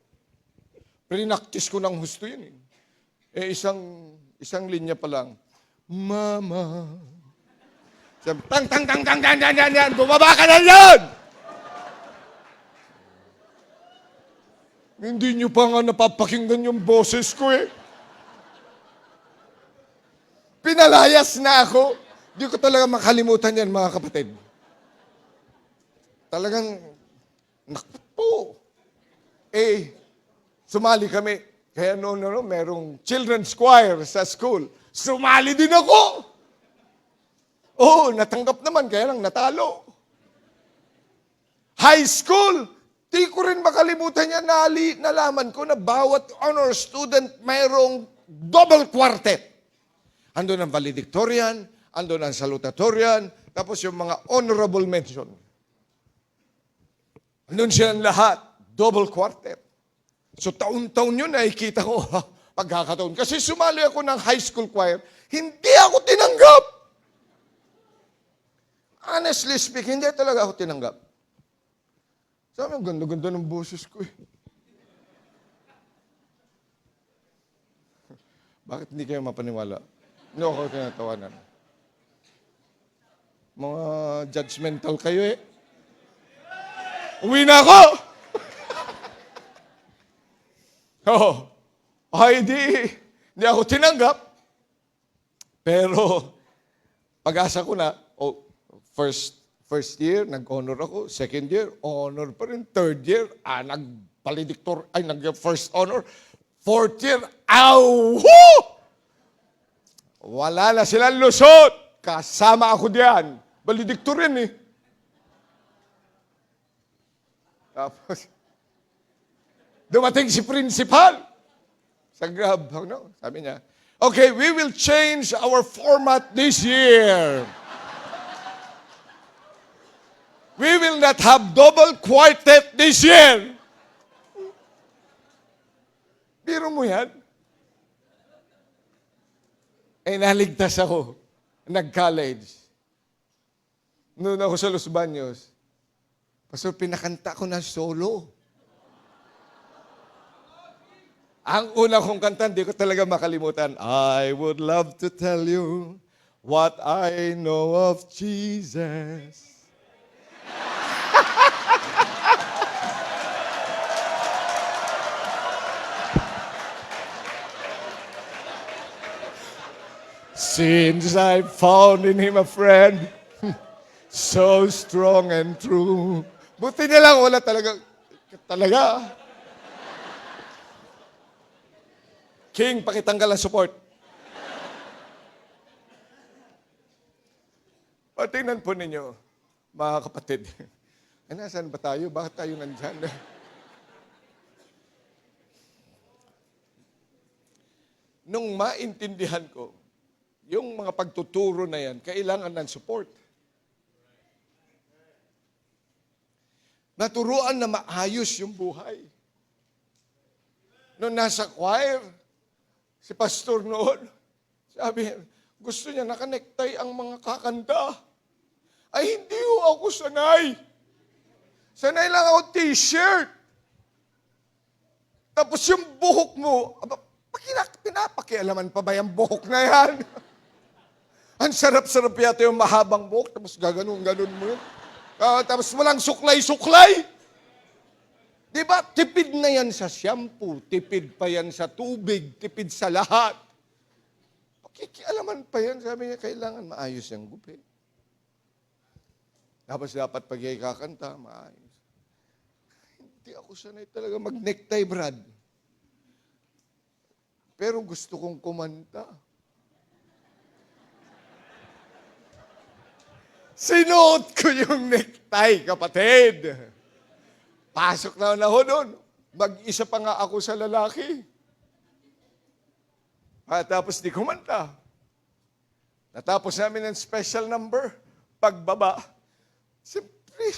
Prinaktis ko ng husto yun. Isang linya pa lang. Mama. Sabi, tang, bumaba ka na yun! Hindi nyo pa nga napapakinggan yung boses ko eh. Pinalayas na ako. Di ko talaga makalimutan yan, mga kapatid. Talagang, nakpo. Sumali kami. Kaya merong children's choir sa school. Sumali din ako. Natanggap naman, kaya lang natalo. High school, di ko rin makalimutan yan, nalaman ko na bawat honor student mayroong double quartet. Andun ang valedictorian, andun ang salutatorian, tapos yung mga honorable mention. Andun silang lahat, double quartet. So taon-taon yun nakikita ko, pagkakataon. Kasi sumali ako ng high school choir, hindi ako tinanggap. Honestly speaking, hindi talaga ako tinanggap. Sabi, ang ganda-ganda ng boses ko eh. Bakit hindi kayo mapaniwala? Hindi ako tinatawanan. Mga judgmental kayo eh. Uwi na ako! Hindi ako tinanggap. Pero, pag-asa ko na, first year, nag-honor ako. Second year, honor pa rin. Third year, nag-first honor. Fourth year, wala na silang lusot. Kasama ako diyan. Valedictorian eh. Tapos, dumating si principal. Sa Grab, sabi niya, okay, we will change our format this year. We will not have double quartet this year. Biro mo yan? Naligtas ako. Nag-college. Noon ako sa Los Baños. Pastor, pinakanta ko na solo. Ang una kong kanta, hindi ko talaga makalimutan. I would love to tell you what I know of Jesus. Since I found in Him a friend, so strong and true. Buti na lang, wala talaga. King, pakitanggal ang support. Tingnan po ninyo, mga kapatid. Nasaan ba tayo? Bakit tayo nandyan? Nung maintindihan ko, yung mga pagtuturo na yan, kailangan ng support. Naturuan na maayos yung buhay. Nung nasa choir, si pastor noon, Sabi, gusto niya nakanektay ang mga kakanta. Ay, hindi ho ako sanay. Sanay lang ako t-shirt. Tapos yung buhok mo, pinapakialaman pa ba yung buhok na yan? Ang sarap-sarap yata yung mahabang buhok, tapos gaganon-ganon mo. Tapos walang suklay-suklay. Di ba? Tipid na yan sa shampoo, tipid pa yan sa tubig, tipid sa lahat. Pakikialaman pa yan. Sabi niya, kailangan maayos yung gupi. Tapos dapat pag kakanta, maayos. Hindi ako sanay talaga mag-necktie, Brad. Pero gusto kong kumanta. Sinuot ko yung necktie, kapatid. Pasok na ako doon. Mag-isa pa nga ako sa lalaki. Tapos di kumanta. Natapos namin ng special number. Pagbaba. Siyempre,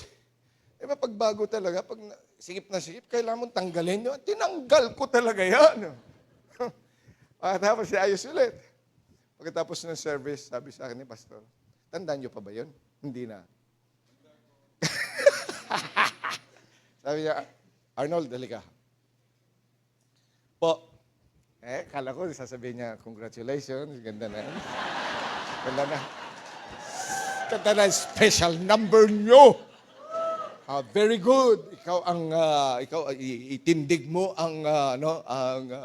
pagbago talaga, pag sikip na sikip, kailangan mong tanggalin yun. Tinanggal ko talaga yan. Tapos ayos ulit. Pagkatapos ng service, sabi sa akin ni Pastor, tandaan niyo pa ba yun? Hindi na. Sabi niya, Arnold, halika. Po. Kala ko, sasabihin niya, congratulations, ganda na. Ganda na. Ganda na special number niyo. Very good. Ikaw itindig mo ang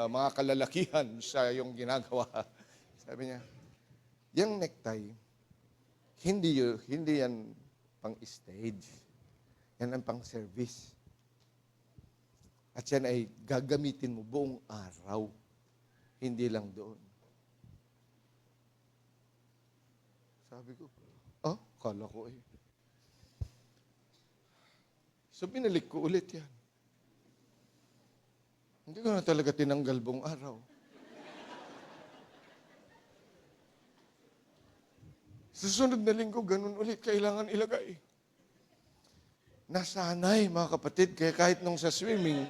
mga kalalakihan sa iyong ginagawa. Sabi niya, yung necktie, hindi yan pang-stage. Yan ang pang-service. At yan ay gagamitin mo buong araw. Hindi lang doon. Sabi ko, kala ko eh. So, binalik ko ulit yan. Hindi ko na talaga tinanggal buong araw. Susunod na linggo, ganun ulit, kailangan ilagay. Nasanay, mga kapatid, kaya kahit nung sa swimming,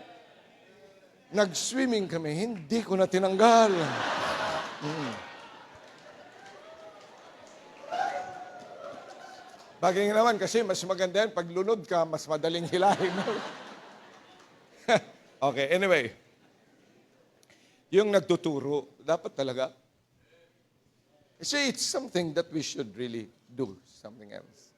nag-swimming kami, hindi ko na tinanggal. Bagay naman kasi mas maganda yan, pag lunod ka, mas madaling hilahin. Okay, anyway. Yung nagtuturo, dapat talaga. Kasi it's something that we should really do, something else.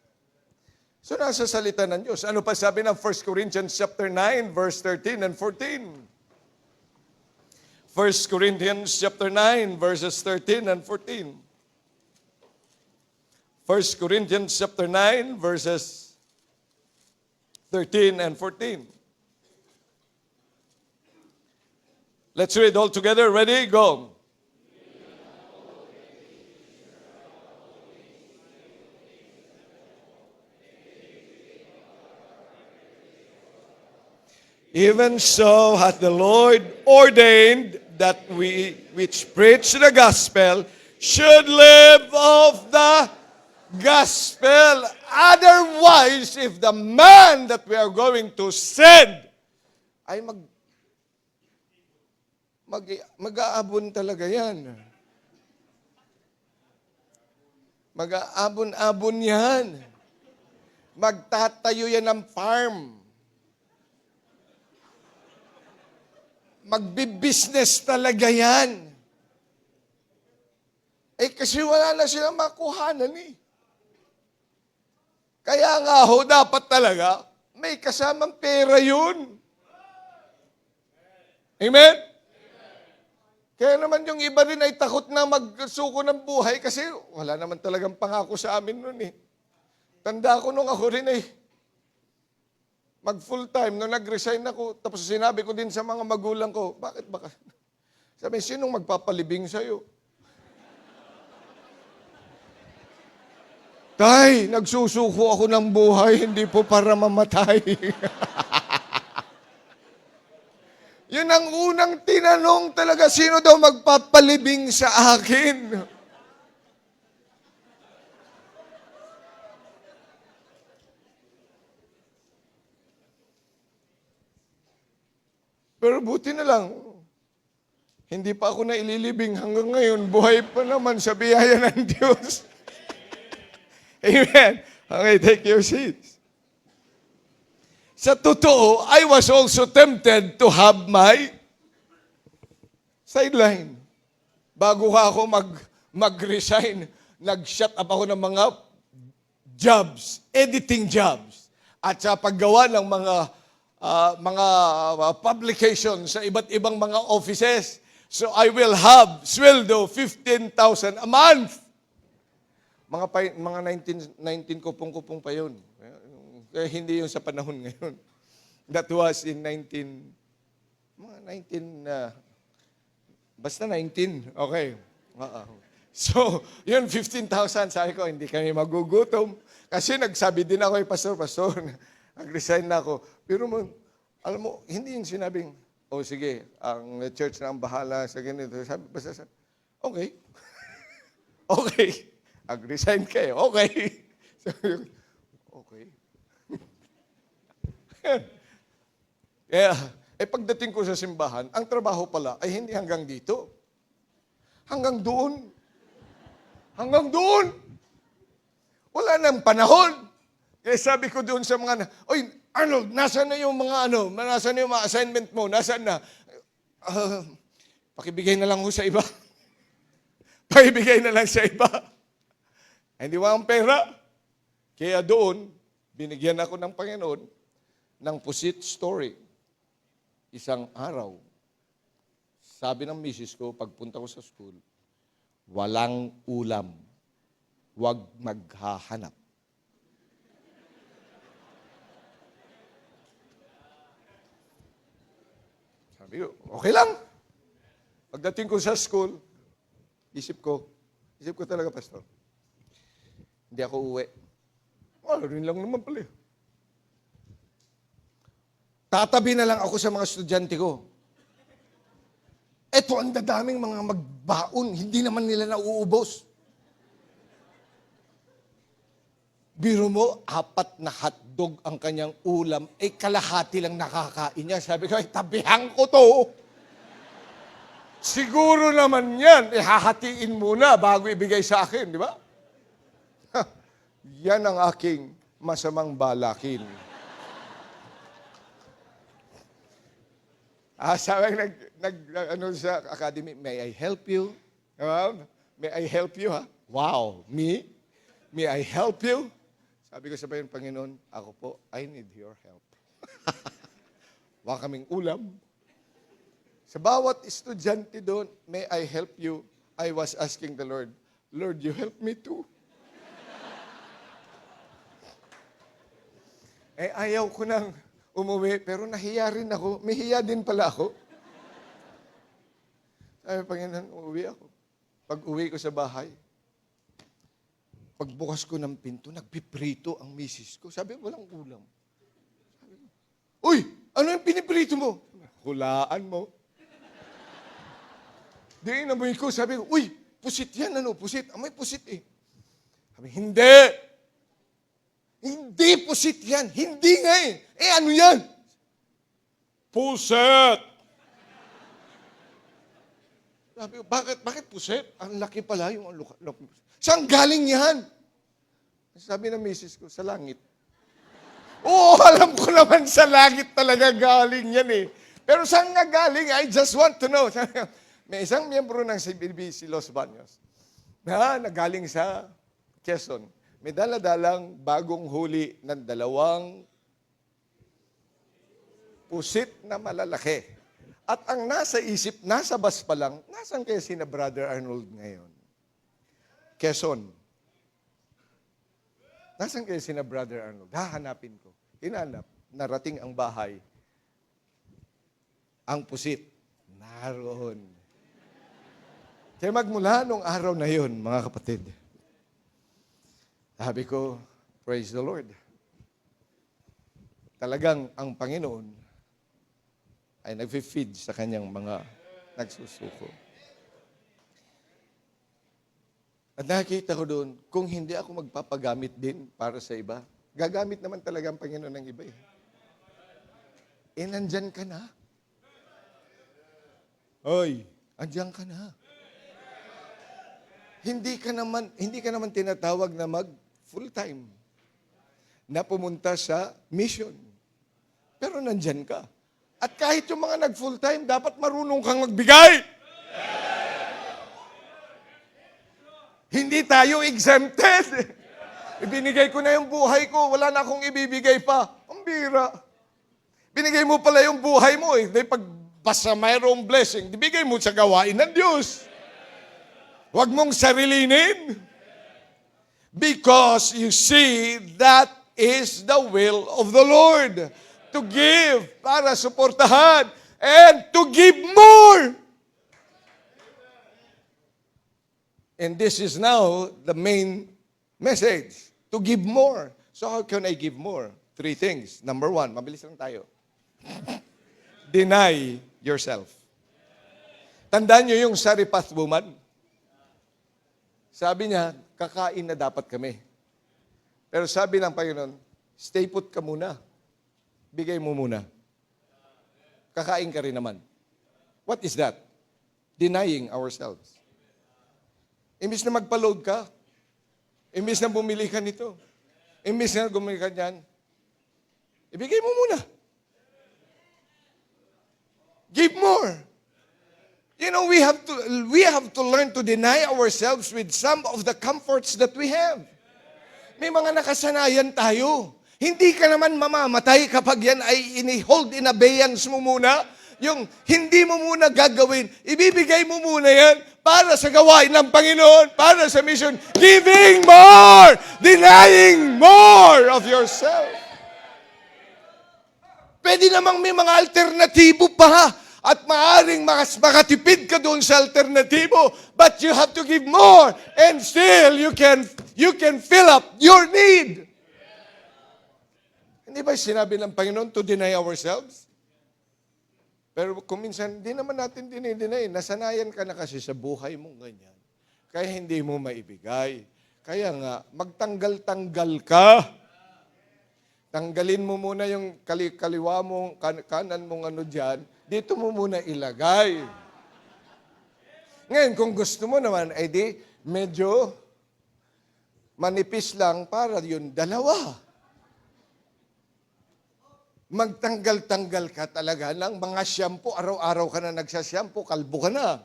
So nasa salita ng Diyos. Ano pa sabi ng 1 Corinthians chapter 9, verse 13 and 14? 1 Corinthians chapter 9, verses 13 and 14. 1 Corinthians chapter 9, verses 13 and 14. Let's read all together. Ready? Go. Even so hath the Lord ordained that we which preach the gospel should live of the gospel. Otherwise, if the man that we are going to send ay mag-aabon talaga yan. Mag-aabon-abon yan. Magtatayo yan ng farm. Magbi-business talaga yan. Kasi wala na silang makuhanan eh. Kaya nga ho, dapat talaga, may kasamang pera yun. Amen? Kaya naman yung iba rin ay takot na magsuko ng buhay kasi wala naman talagang pangako sa amin nun eh. Tanda ko nung ako rin eh. Mag-full time, nung nag-resign ako, tapos sinabi ko din sa mga magulang ko, bakit baka? Sabi, sinong magpapalibing sa'yo? Tay, nagsusuko ako ng buhay, hindi po para mamatay. Yun ang unang tinanong talaga, sino daw magpapalibing sa akin? Pero buti na lang, Hindi pa ako naililibing hanggang ngayon. Buhay pa naman sa biyaya ng Diyos. Amen. Okay, take your seats. Sa totoo, I was also tempted to have my sideline. Bago ako mag-resign, nag-shut up ako ng mga jobs, editing jobs, at sa paggawa ng mga publication sa iba't ibang mga offices. So I will have sweldo 15,000 a month. Mga 19 kupong-kupong pa yun. Kaya hindi yun sa panahon ngayon. That was in basta 19. Okay. So, yun, 15,000. Sabi ko, hindi kami magugutom. Kasi nagsabi din ako, pastor, nag-resign na ako. Pero alam mo, hindi yung sinabing, sige, ang church na ang bahala sa ganito. Sabi, basta, okay. Okay. Nag-resign kayo. Okay. Sabi ko, okay. Kaya, pagdating ko sa simbahan, ang trabaho pala ay hindi hanggang dito. Hanggang doon. Hanggang doon. Wala nang panahon. Kaya sabi ko doon sa mga, Arnold, nasaan na yung mga nasaan na yung mga assignment mo? Nasaan na? Pakibigay na lang ho sa iba. Pakibigay na lang sa iba. Hindi walang pera. Kaya doon, binigyan ako ng Panginoon ng pusit story. Isang araw, sabi ng misis ko, pagpunta ko sa school, walang ulam. Huwag maghahanap. Sabi ko, okay lang. Pagdating ko sa school, isip ko talaga, pastor, hindi ako uwi. Rin lang naman pala. Tatabi na lang ako sa mga estudyante ko. Eto, ang dadaming mga magbaon, hindi naman nila nauubos. Biro mo, 4 na hotdog ang kanyang ulam, kalahati lang nakakain niya. Sabi ko, tabihan ko to. Siguro naman yan, hahatiin muna bago ibigay sa akin, di ba? Yan ang aking masamang balakin. Sabi sa academy, may I help you? May I help you, ha? Wow, me? May I help you? Sabi ko sa Panginoon, ako po, I need your help. Wala kaming ulam. Sa bawat estudyante doon, may I help you? I was asking the Lord, Lord, you help me too. Ayaw ko nang umuwi, pero nahiya rin ako. May hiya din pala ako. Sabi, Panginoon, uuwi ako. Pag uwi ko sa bahay, pagbukas ko ng pinto, nagpiprito ang misis ko. Sabi, walang ulam. Sabi ko, uy, ano yung piniprito mo? Hulaan mo. Di, inamoy ko. Sabi ko, uy, pusit yan, pusit. Amoy pusit eh. Sabi, hindi. Hindi pusit yan. Hindi nga eh. Ano yan? Puset. Sabi ko, bakit puset? Ang laki pala yung laki. Saan galing yan? Sabi ng misis ko, sa langit. Oo, alam ko naman sa langit talaga galing yan eh. Pero saan nga galing? I just want to know. May isang miyembro ng CBB, si Los Baños, na nagaling sa Quezon. May dala-dalang bagong huli ng 2 pusit na malalaki. At ang nasa isip, nasa bus pa lang, nasan kaya sina Brother Arnold ngayon? Quezon. Nasan kaya sina Brother Arnold? Hahanapin ko. Hinanap, narating ang bahay. Ang pusit, naroon. Kaya magmula nung araw na yun, mga kapatid, sabi ko, praise the Lord. Talagang ang Panginoon ay nag-feed sa kanyang mga nagsusuko. At nakikita ko doon, kung hindi ako magpapagamit din para sa iba, gagamit naman talaga ang Panginoon ng iba eh. Nandyan ka na. Oy, Andiyan ka na. Hindi ka naman tinatawag na mag full-time na pumunta sa mission. Pero nandyan ka. At kahit yung mga nag-full-time, dapat marunong kang magbigay. Hindi tayo exempted. Ibinigay ko na yung buhay ko, wala na akong ibibigay pa. Ang bira. Binigay mo pala yung buhay mo eh. Dahil pag basta mayroong blessing, ibigay mo sa gawain ng Diyos. Huwag mong sarilinin. Because you see, that is the will of the Lord. To give, para suportahan, and to give more. And this is now the main message. To give more. So how can I give more? 3 things. Number 1, mabilis lang tayo. Deny yourself. Tandaan nyo yung Sariphat woman. Sabi niya, kakain na dapat kami. Pero sabi ng Panginoon, stay put ka muna. Bigay mo muna. Kakain ka rin naman. What is that? Denying ourselves. Imbis na magpa-load ka, imbis na bumili ka nito, imbis na bumili ka dyan, ibigay mo muna. Give more. You know, we have to learn to deny ourselves with some of the comforts that we have. May mga nakasanayan tayo. Hindi ka naman mamamatay kapag yan ay hold in abeyance mo muna. Yung hindi mo muna gagawin, ibibigay mo muna yan para sa gawain ng Panginoon, para sa mission. Giving more! Denying more of yourself. Pwede namang may mga alternatibo pa. At maaaring makatipid ka doon sa alternatibo, but you have to give more, and still you can fill up your need. Hindi ba sinabi ng Panginoon to deny ourselves? Pero kung minsan, hindi naman natin dinideny. Nasanayan ka na kasi sa buhay mong ganyan. Kaya hindi mo maibigay. Kaya nga, magtanggal-tanggal ka. Tanggalin mo muna yung kaliwa mong, kanan mong ano dyan, dito mo muna ilagay. Ngayon, kung gusto mo naman, ay di, medyo manipis lang para yun, dalawa. Magtanggal-tanggal ka talaga ng mga shampoo. Araw-araw ka na nagsashampoo, kalbo ka na.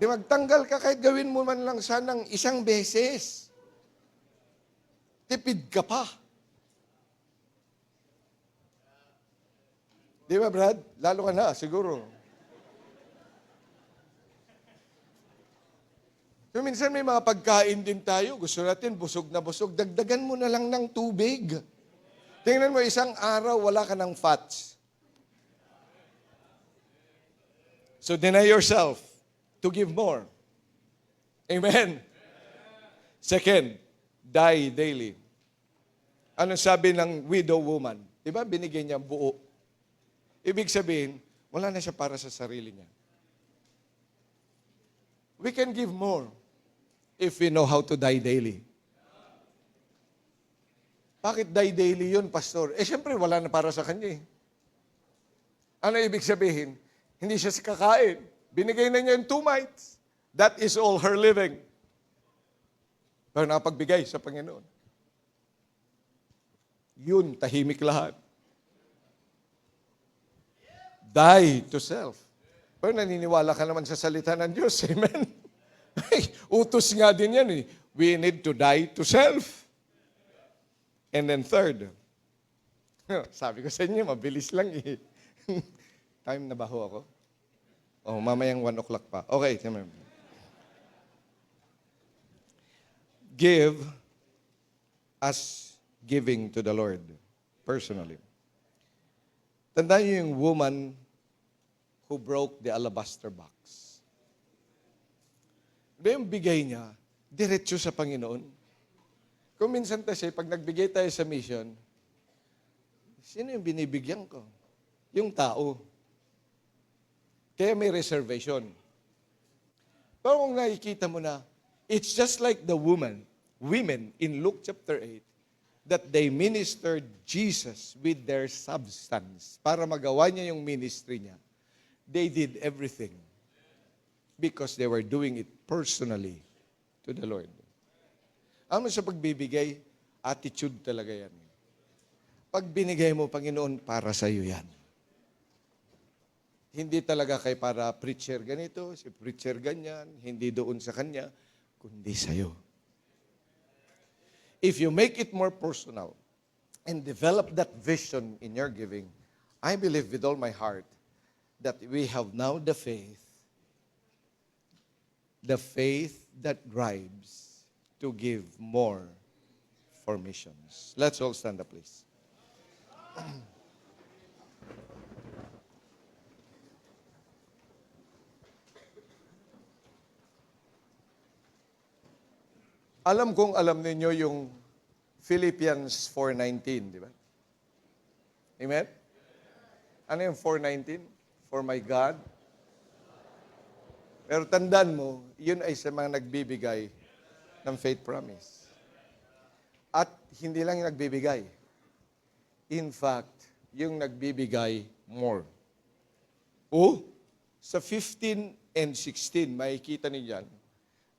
Di magtanggal ka kahit gawin mo man lang sanang 1 beses. Tipid ka pa. Di ba, Brad? Lalo ka na, siguro. So, minsan may mga pagkain din tayo. Gusto natin, busog na busog. Dagdagan mo na lang ng tubig. Tingnan mo, isang araw, wala ka ng fats. So, deny yourself to give more. Amen? Second, die daily. Ano sabi ng widow woman? Diba, binigay niya buo. Ibig sabihin, wala na siya para sa sarili niya. We can give more if we know how to die daily. Bakit die daily yun, Pastor? Siyempre, wala na para sa kanya eh. Ano ibig sabihin? Hindi siya kakain. Binigay na niya yung 2 mites. That is all her living. Pero nakapagbigay sa Panginoon. Yun, tahimik lahat. Die to self. Pero naniniwala ka naman sa salita ng Diyos. Amen? Ay, utos nga din yan eh. We need to die to self. And then third, sabi ko sa inyo, mabilis lang eh. Time na ba ho ako? Oh, mamayang 1 o'clock pa. Okay. Give as giving to the Lord personally. Tandaan niyo yung woman who broke the alabaster box. Diba yung bigay niya, diretso sa Panginoon? Kung minsan kasi, pag nagbigay tayo sa mission, sino yung binibigyan ko? Yung tao. Kaya may reservation. Pero kung nakikita mo na, it's just like the women in Luke chapter 8, that they ministered Jesus with their substance para magawa niya yung ministry niya. They did everything because they were doing it personally to the Lord. Ano sa pagbibigay, attitude talaga yan. Pag binigay mo, Panginoon, para sa iyo yan. Hindi talaga kay para preacher ganito, si preacher ganyan, hindi doon sa kanya, kundi sa iyo. If you make it more personal and develop that vision in your giving, I believe with all my heart that we have now the faith that drives to give more for missions. Let's all stand up, please. Alam kong alam ninyo yung Philippians 4:19, di ba? Amen? Ano yung 4:19? For my God. Pero tandaan mo, yun ay sa mga nagbibigay ng faith promise. At hindi lang yung nagbibigay. In fact, yung nagbibigay more. O, sa 15 and 16, makikita niyo yan,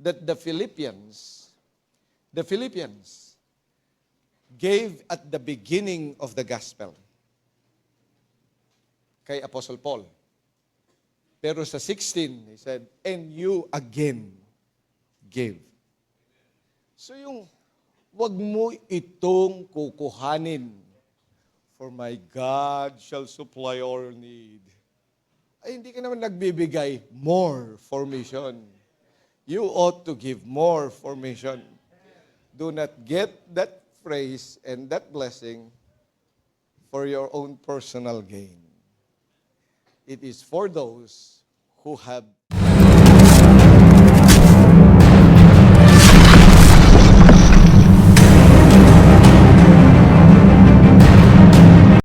that the Philippians gave at the beginning of the gospel kay Apostle Paul. Pero sa 16, he said, and you again gave. So yung, wag mo itong kukuhanin. For my God shall supply all your need. Ay, hindi ka naman nagbibigay more for mission. You ought to give more for mission. Do not get that phrase and that blessing for your own personal gain. It is for those who have